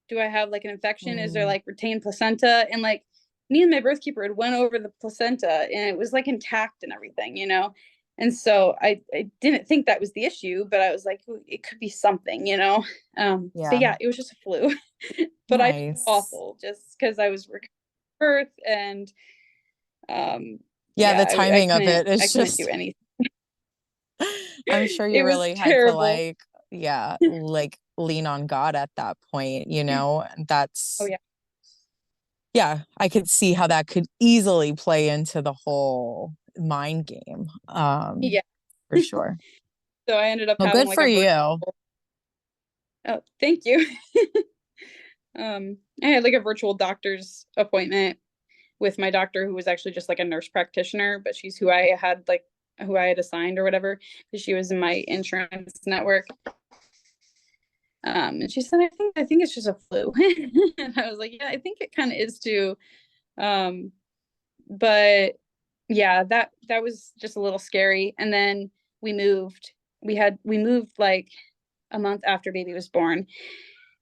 do I have like an infection? Is there Mm, like retained placenta? And like me and my birth keeper had went over the placenta and it was like intact and everything, you know? And so I didn't think that was the issue, but I was like, it could be something, you know? But yeah. yeah, it was just a flu. But I felt Nice. awful just because I was recovering birth, and Yeah, yeah, the timing of it I is couldn't do just, anything. I'm sure you It was really had to terrible. like, yeah, like lean on God at that point, you know? Oh That's, yeah. yeah, I could see how that could easily play into the whole mind game. Yeah. For sure. So I ended up Well, having good like for a virtual. you. Oh, thank you. I had like a virtual doctor's appointment with my doctor, who was actually just like a nurse practitioner, but she's who I had assigned or whatever, because she was in my insurance network. And she said, I think it's just a flu. And I was like, yeah, I think it kind of is too. Um, but yeah, that was just a little scary. And then we moved. We moved like a month after baby was born,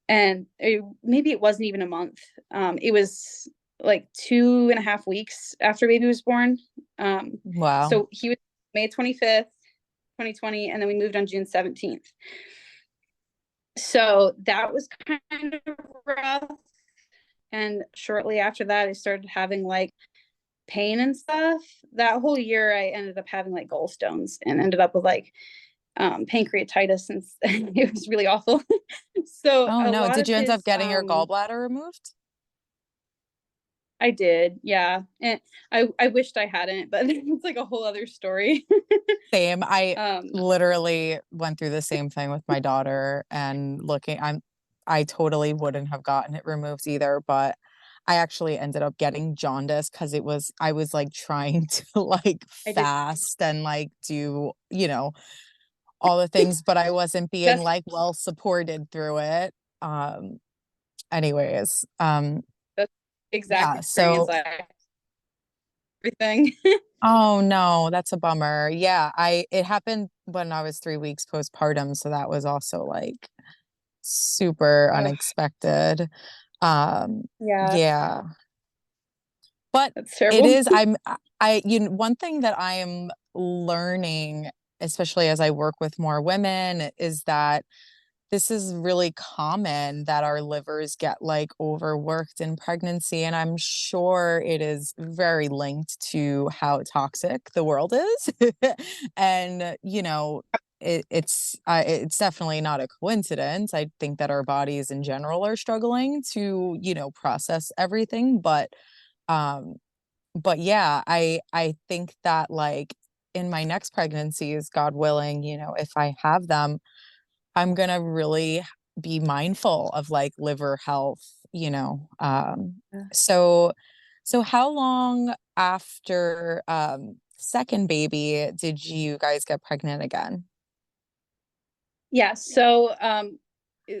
and maybe it wasn't even a month. It was like 2.5 weeks after baby was born. Wow. So he was May 25th, 2020, and then we moved on June 17th. So that was kind of rough. And shortly after that, I started having like pain and stuff. That whole year, I ended up having like gallstones and ended up with like pancreatitis, and it was really awful. So Oh a no. lot Did of you end up his getting your gallbladder removed? I did, yeah. And I wished I hadn't, but it's like a whole other story. Same. I um literally went through the same thing with my daughter and I totally wouldn't have gotten it removed either, but I actually ended up getting jaundice because I was like trying to like I did. fast and like do, all the things, but I wasn't being That's like well supported through it. Um, anyways, that's the exact yeah, experience so I had, everything. oh no, that's a bummer. Yeah, it happened when I was 3 weeks postpartum, so that was also like super Ugh, unexpected. Um, yeah, yeah. But that's it terrible. is, one thing that I am learning, especially as I work with more women, is that this is really common that our livers get like overworked in pregnancy. And I'm sure it is very linked to how toxic the world is. And, it's definitely not a coincidence. I think that our bodies in general are struggling to, process everything. Um, but yeah, I think that like in my next pregnancies, God willing, if I have them, I'm gonna really be mindful of like liver health. So so how long after second baby did you guys get pregnant again? Yeah, so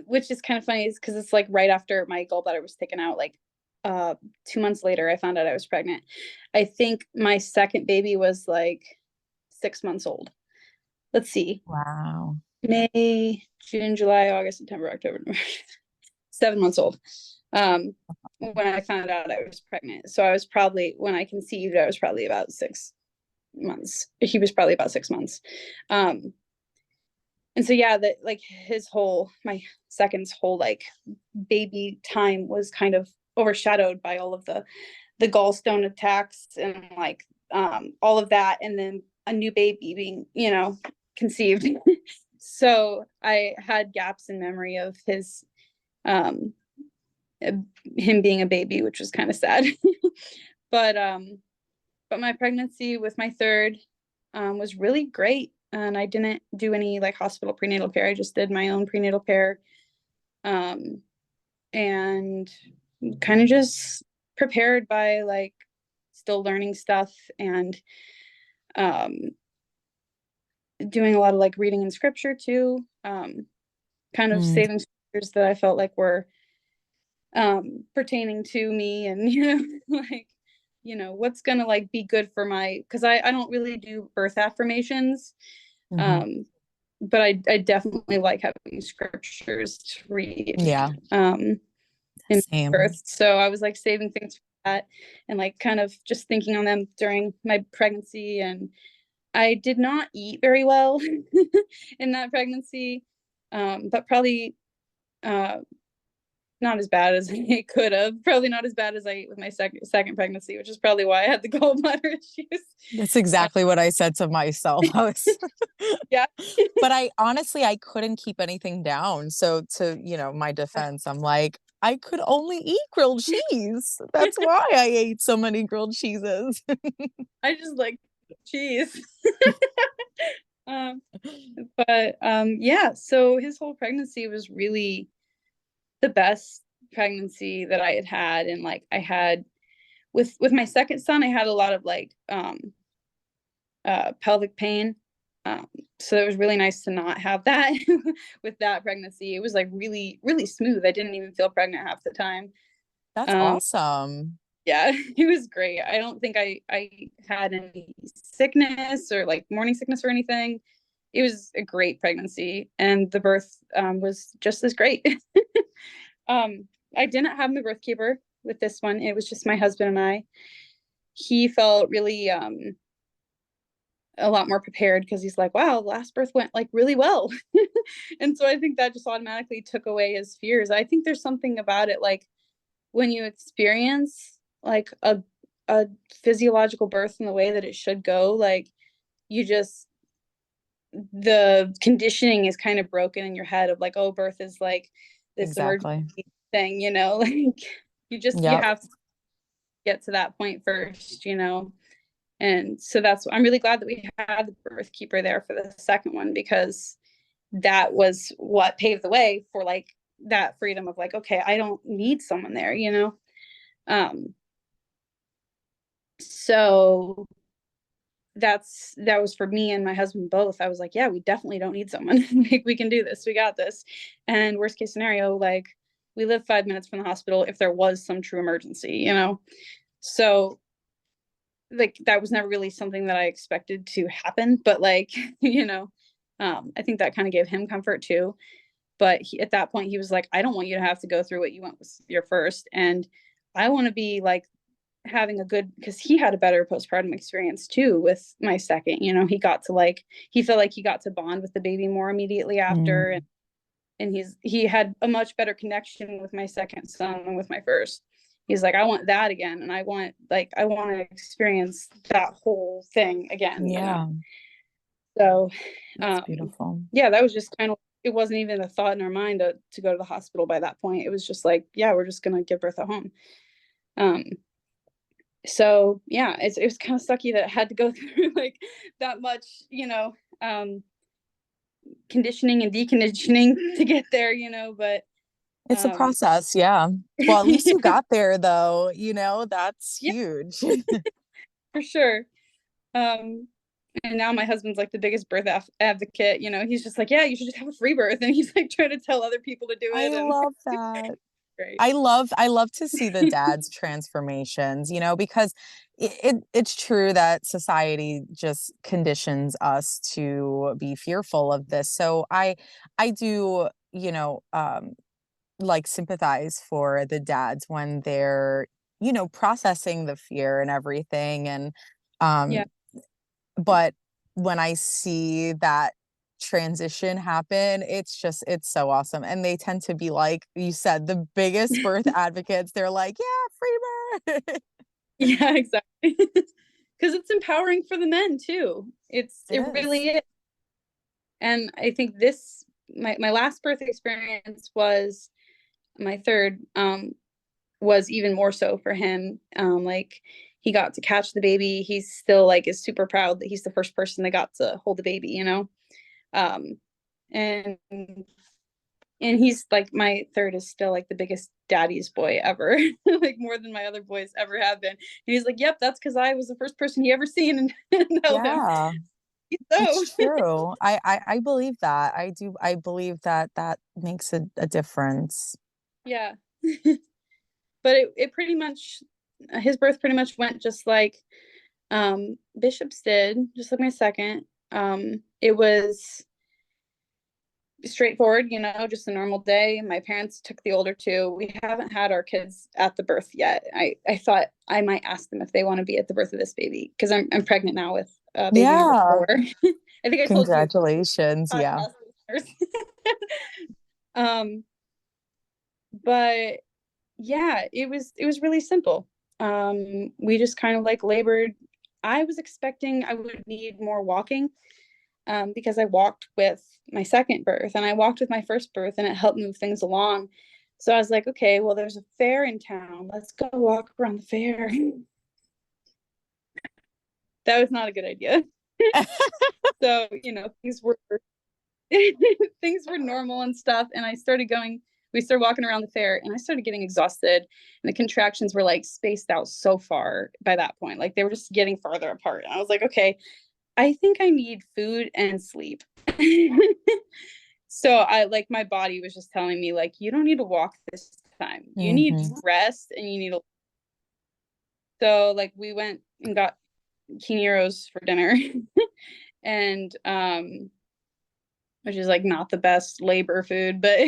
which is kind of funny is because it's like right after my gallbladder was taken out, like 2 months later, I found out I was pregnant. I think my second baby was like 6 months old. Let's see. Wow. May, June, July, August, September, October, November. 7 months old. When I found out I was pregnant. So I was probably when I conceived, I was probably about 6 months. He was probably about 6 months. Um, and so yeah, that like my second's whole like baby time was kind of overshadowed by all of the gallstone attacks and like all of that, and then a new baby being conceived. So I had gaps in memory of um him being a baby, which was kind of sad. but um but my pregnancy with my third was really great, and I didn't do any like hospital prenatal care. I just did my own prenatal care, um and kind of just prepared by like still learning stuff, and um doing a lot of like reading in scripture too, kind of Mm, saving scriptures that I felt like were pertaining to me, and like what's gonna like be good for my, because I don't really do birth affirmations, mhm. um but I definitely like having scriptures to read Yeah, in same. birth. So I was like saving things for that, and like kind of just thinking on them during my pregnancy. And I did not eat very well in that pregnancy, but probably uh not as bad as I could have. Probably not as bad as I ate with my second pregnancy, which is probably why I had the gallbladder issues. That's Uh, exactly what I said to myself. yeah, But I honestly I couldn't keep anything down. So to, my defense, I'm like, I could only eat grilled cheese. That's why I ate so many grilled cheeses. I just like cheese. um, but yeah, so his whole pregnancy was really the best pregnancy that I had had. And like I had with my second son, I had a lot of like pelvic pain. Um, so it was really nice to not have that with that pregnancy. It was like really, really smooth. I didn't even feel pregnant half the time. That's Um, awesome. Yeah, it was great. I don't think I had any sickness or like morning sickness or anything. It was a great pregnancy, and the birth was just as great. um, I didn't have my birth keeper with this one. It was just my husband and I. He felt really a lot more prepared because he's like, wow, last birth went like really well. And so I think that just automatically took away his fears. I think there's something about it, like when you experience like a physiological birth in the way that it should go, like you just, the conditioning is kind of broken in your head of like, oh, birth is like this emergency Exactly. thing, like you Yep. have to get to that point first. And so I'm really glad that we had the birth keeper there for the second one, because that was what paved the way for like that freedom of like, okay, I don't need someone there. um so that was for me and my husband both. I was like, yeah, we definitely don't need someone. Like, we can do this, we got this. And worst case scenario, like, we live 5 minutes from the hospital if there was some true emergency. So like that was never really something that I expected to happen, but like I think that kind of gave him comfort too. But at that point he was like, I don't want you to have to go through what you went with your first, and I want to be like having a good, because he had a better postpartum experience too with my second. He got to like, he felt like he got to bond with the baby more immediately after, Mm. and he had a much better connection with my second son than with my first. He's like, I want that again, and I want to experience that whole thing again. Yeah, So that's um beautiful. yeah, that was just kind of, it wasn't even a thought in our mind to go to the hospital by that point. It was just like, yeah, we're just gonna give birth at home. um so yeah, it was kind of sucky that it had to go through like that much, um conditioning and deconditioning to get there, but It's a um process, yeah. Well, at least you got there though, that's yeah, huge. for sure. um and now my husband's like the biggest birth advocate. He's just like, yeah, you should just have a free birth, and he's like trying to tell other people to do I it, and love that. great. I love to see the dad's transformations, because it's true that society just conditions us to be fearful of this. So I do, like sympathize for the dads when they're, processing the fear and everything. And Yeah. um but when I see that transition happen, it's so awesome. And they tend to be, like you said, the biggest birth advocates. They're like, yeah, free birth. Yeah, exactly. Because it's empowering for the men too. It It is. really is. And I think this, my last birth experience was my third, was even more so for him. Like, he got to catch the baby. He's still like is super proud that he's the first person that got to hold the baby. Um, and he's like, my third is still like the biggest daddy's boy ever, like more than my other boys ever have been. And he's like, yep, that's because I was the first person he ever seen and held him. Yeah, So it's true. I believe that. I do. I believe that that makes a difference. yeah. But it pretty much, his birth pretty much went just like Bishop's did, just like my second. It was straightforward, just a normal day. My parents took the older two. We haven't had our kids at the birth yet. I thought I might ask them if they want to be at the birth of this baby, because I'm pregnant now with baby number Yeah. 4. I think I told you, Congratulations. Yeah. podcast listeners. um but yeah, it was really simple. We just kind of like labored. I was expecting I would need more walking, because I walked with my second birth and I walked with my first birth, and it helped move things along. So I was like, okay, well, there's a fair in town. Let's go walk around the fair. That was not a good idea. So, things were things were normal and stuff. And we started walking around the fair, and I started getting exhausted. And the contractions were like spaced out so far by that point. Like, they were just getting farther apart. And I was like, okay, I think I need food and sleep. So I, like, my body was just telling me like, you don't need to walk this time. You need Hmm. rest, and you need to. So like we went and got quineros for dinner and which is like not the best labor food, but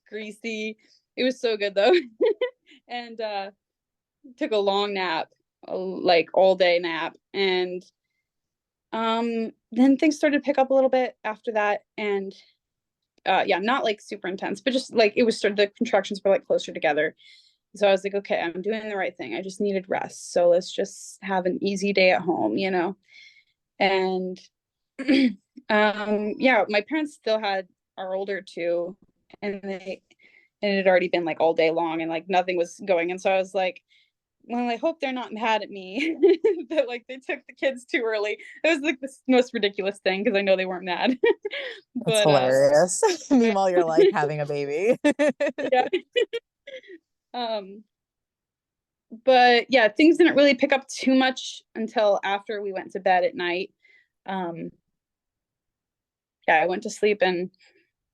greasy. It was so good though. And took a long nap, like all day nap. And then things started to pick up a little bit after that. And yeah, not like super intense, but just like it was sort of the contractions were like closer together. So I was like, okay, I'm doing the right thing. I just needed rest. So let's just have an easy day at home, you know? And yeah, my parents still had our older two, and it had already been like all day long and like nothing was going. And so I was like, well, I hope they're not mad at me that like they took the kids too early. It was like the most ridiculous thing because I know they weren't mad. That's But hilarious. Meanwhile, you're like having a baby. yeah. Um, but yeah, things didn't really pick up too much until after we went to bed at night. Um, yeah, I went to sleep and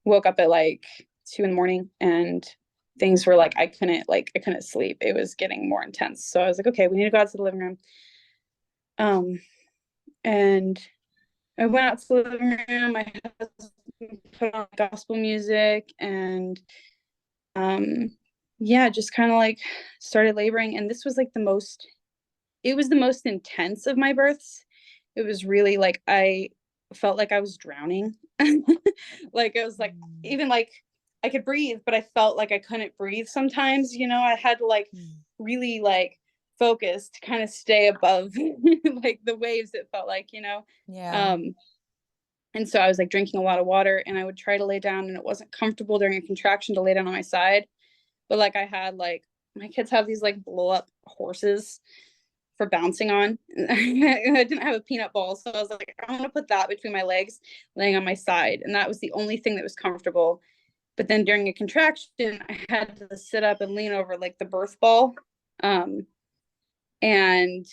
woke up at like 2 in the morning, and things were like I couldn't sleep. It was getting more intense. So I was like, okay, we need to go out to the living room. And I went out to the living room. My husband put on gospel music, and yeah, just kind of like started laboring. And this was like it was the most intense of my births. It was really like I felt like I was drowning. Like it was like even like I could breathe, but I felt like I couldn't breathe sometimes, you know. I had to like really like focus to kind of stay above like the waves, it felt like, you know. Yeah. And so I was like drinking a lot of water, and I would try to lay down, and it wasn't comfortable during a contraction to lay down on my side. But like I had like my kids have these like blow up horses for bouncing on. I didn't have a peanut ball, so I was like, I'm gonna put that between my legs, laying on my side, and that was the only thing that was comfortable. But then during a contraction, I had to sit up and lean over like the birth ball, and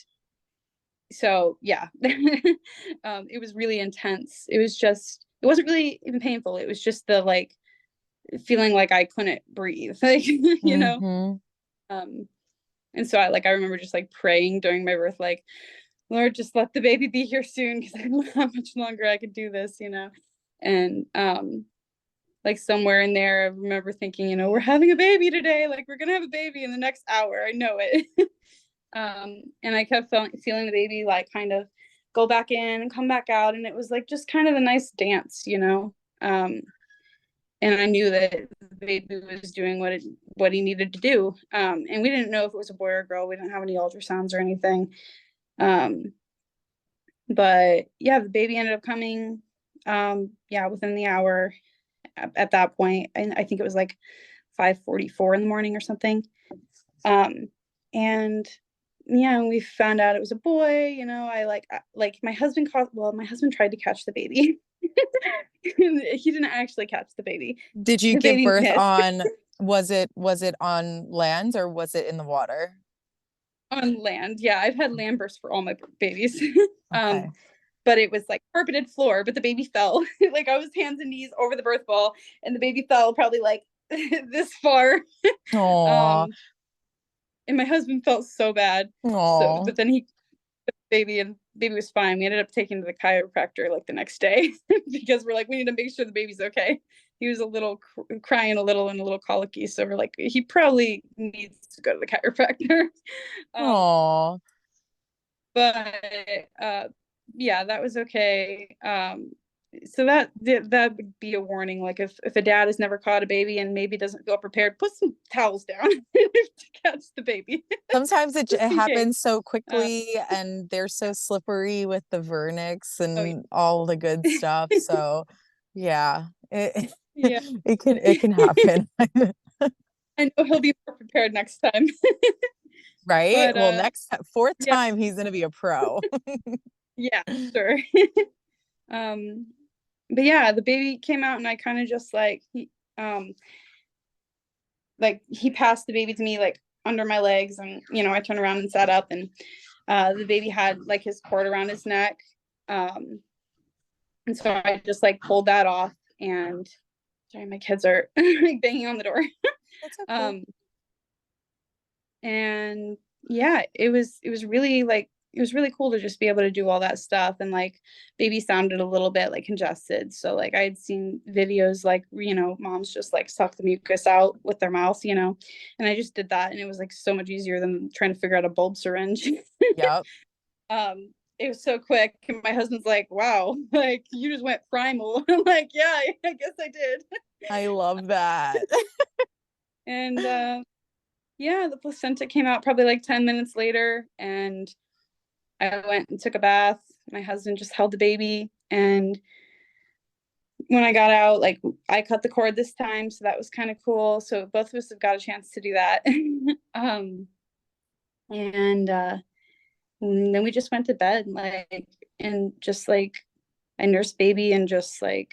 so yeah, it was really intense. It wasn't really even painful. It was just the like feeling like I couldn't breathe, like you know. Mm-hmm. Um, and so I remember just like praying during my birth, like, Lord, just let the baby be here soon because I don't know how much longer I could do this, you know. And like somewhere in there, I remember thinking, you know, we're having a baby today, like we're gonna have a baby in the next hour. I know it. And I kept feeling the baby like kind of go back in and come back out, and it was like just kind of a nice dance, you know. And I knew that the baby was doing what he needed to do. And we didn't know if it was a boy or a girl. We didn't have any ultrasounds or anything. Um, but yeah, the baby ended up coming. Yeah, within the hour. At that point, and I think it was like 5:44 in the morning or something. Um, and yeah, we found out it was a boy. You know, like my husband caught. Well, my husband tried to catch the baby. He didn't actually catch the baby. Did you The give baby birth missed. on, was it on land or was it in the water? On land. Yeah, I've had land births for all my babies. um, Okay. but it was like carpeted floor, but the baby fell. Like I was hands and knees over the birth ball, and the baby fell probably like this far. Aw. Um, and my husband felt so bad. So, Aw. but then he baby and baby was fine. We ended up taking to the chiropractor like the next day because we're like, we need to make sure the baby's okay. He was a little crying a little and a little colicky, so we're like, he probably needs to go to the chiropractor. um, Aw. but yeah, that was okay. So that would be a warning. Like if a dad has never caught a baby and maybe doesn't feel prepared, put some towels down to catch the baby, Sometimes it just in case. happens so Uh, quickly and they're so slippery with the vernix oh and all the good stuff. yeah, So yeah, it yeah. it can happen. I know he'll be more prepared next time. Right? But Well, fourth yeah, time he's gonna be a pro. yeah, sure. um, but yeah, the baby came out, and I kind of just like he passed the baby to me like under my legs, and you know I turned around and sat up, and the baby had like his cord around his neck, um, and so I just like pulled that off, and sorry, my kids are like banging on the door. It's okay. um, and yeah, it was really like it was really cool to just be able to do all that stuff. And like baby sounded a little bit like congested, so like I had seen videos like, moms just like suck the mucus out with their mouth, and I just did that, and it was like so much easier than trying to figure out a bulb syringe. Yep. It was so quick, and my husband's like, wow, like you just went primal. I'm like, yeah, I guess I did. I love that. And yeah, the placenta came out probably like 10 minutes later, and I went and took a bath. My husband just held the baby. And when I got out, like I cut the cord this time. So that was kind of cool. So both of us have got a chance to do that. um, and, and then we just went to bed, like, and just like I nursed baby and just like,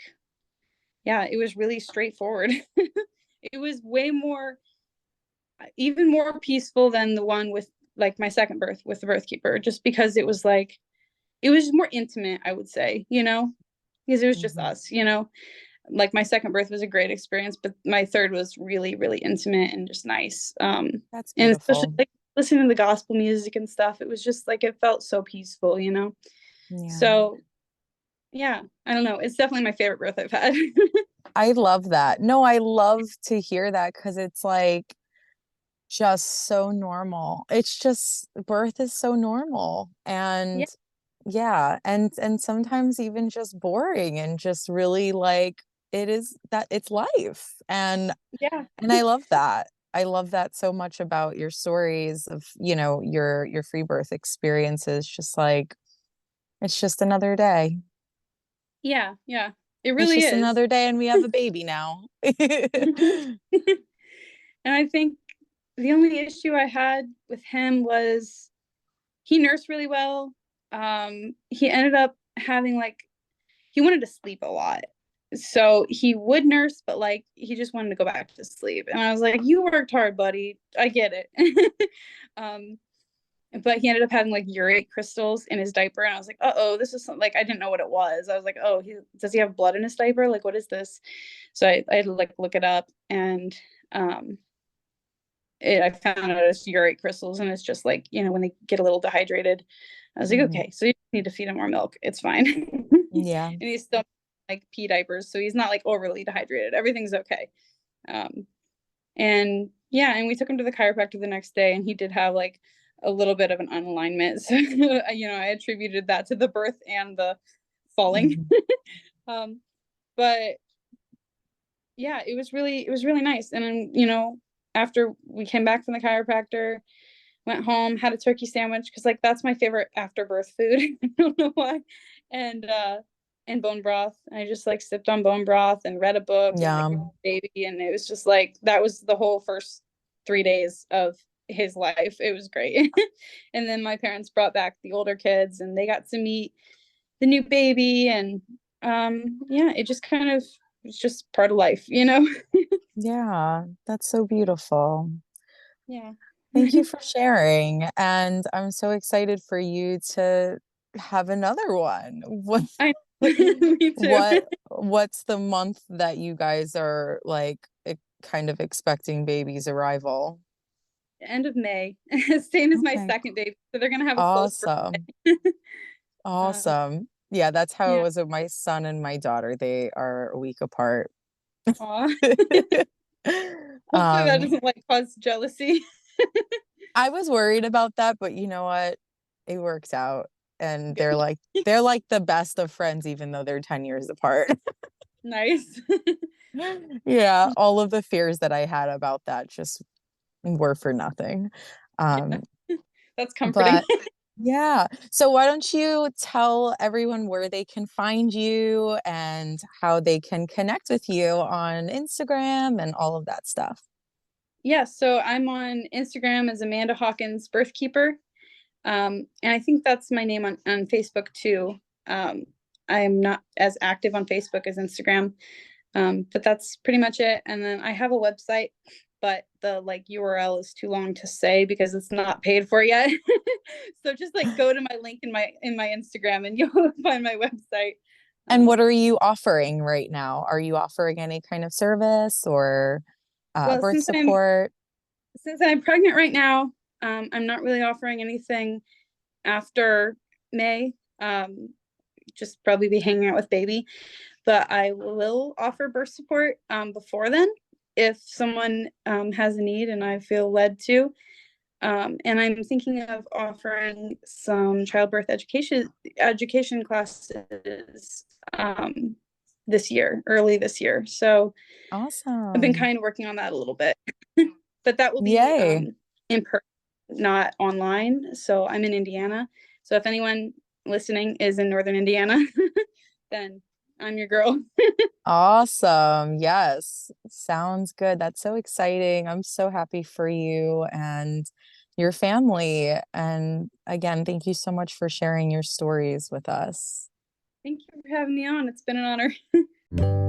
yeah, it was really straightforward. It was way more, even more peaceful than the one with like my second birth with the birth keeper, just because it was like, it was more intimate, I would say, because it was just Mhm. us, like my second birth was a great experience, but my third was really, really intimate and just nice. That's And especially beautiful. like listening to the gospel music and stuff, it was just like, it felt so peaceful. Yeah. So yeah, I don't know. It's definitely my favorite birth I've had. I love that. No, I love to hear that because it's like just so normal. It's just birth is so normal. Yeah, And yeah, and sometimes even just boring and just really like it is that it's life. yeah, And I love that. I love that so much about your stories of, your free birth experiences. Just like it's just another day. yeah, yeah. It It's really just is. another day and we have a baby now. And I think the only issue I had with him was he nursed really well. He ended up having like he wanted to sleep a lot. So he would nurse, but like he just wanted to go back to sleep. And I was like, you worked hard, buddy. I get it. um, but he ended up having like urate crystals in his diaper. And I was like, oh, this is something like I didn't know what it was. I was like, oh, does he have blood in his diaper? Like, what is this? So I had to like look it up, and um I found out it's urate crystals, and it's just like, when they get a little dehydrated. I was like, Mhm. okay, so you need to feed him more milk. It's fine. Yeah. And he's still like pee diapers, so he's not like overly dehydrated. Everything's okay. Um, and yeah, and we took him to the chiropractor the next day, and he did have like a little bit of an unalignment. So, I attributed that to the birth and the falling. Mhm. um, but yeah, it was really nice. And then, after we came back from the chiropractor, went home, had a turkey sandwich because like that's my favorite after birth food. I don't know why. And bone broth. I just like sipped on bone broth and read a book and like Yum. baby, and it was just like that was the whole first 3 days of his life. It was great. And then my parents brought back the older kids, and they got to meet the new baby. And yeah, it just kind of it's just part of life. Yeah, that's so beautiful. Yeah. Thank you for sharing. And I'm so excited for you to have another one. I me too. What's the month that you guys are like kind of expecting baby's arrival? End of May. Same as my Okay. second baby. So they're gonna have a close Awesome. birthday. um, Awesome. Yeah, that's how it yeah. was with my son and my daughter. They are a week apart. Aw. Hopefully that Um, doesn't like cause jealousy. I was worried about that, but you know what? It works out. And they're Good. like they're like the best of friends, even though they're 10 years apart. Nice. Yeah, all of the fears that I had about that just were for nothing. Yeah. Um, That's comforting. but yeah. So why don't you tell everyone where they can find you and how they can connect with you on Instagram and all of that stuff? Yeah, so I'm on Instagram as Amanda Hawkins Birth Keeper. And I think that's my name on Facebook too. I am not as active on Facebook as Instagram. But that's pretty much it. And then I have a website, but the like URL is too long to say because it's not paid for yet. So just like go to my link in my Instagram, and you'll find my website. And what Um, are you offering right now? Are you offering any kind of service or well, birth since I'm support? since I'm pregnant right now, I'm not really offering anything after May. Just probably be hanging out with baby, but I will offer birth support before then if someone has a need and I feel led to. And I'm thinking of offering some childbirth education classes this year, early this year. So I've been Awesome. kind of working on that a little bit, but that will be Yay. in person, not online. So I'm in Indiana. So if anyone listening is in Northern Indiana, then I'm your girl. Awesome. Yes. Sounds good. That's so exciting. I'm so happy for you and your family. And again, thank you so much for sharing your stories with us. Thank you for having me on. It's been an honor.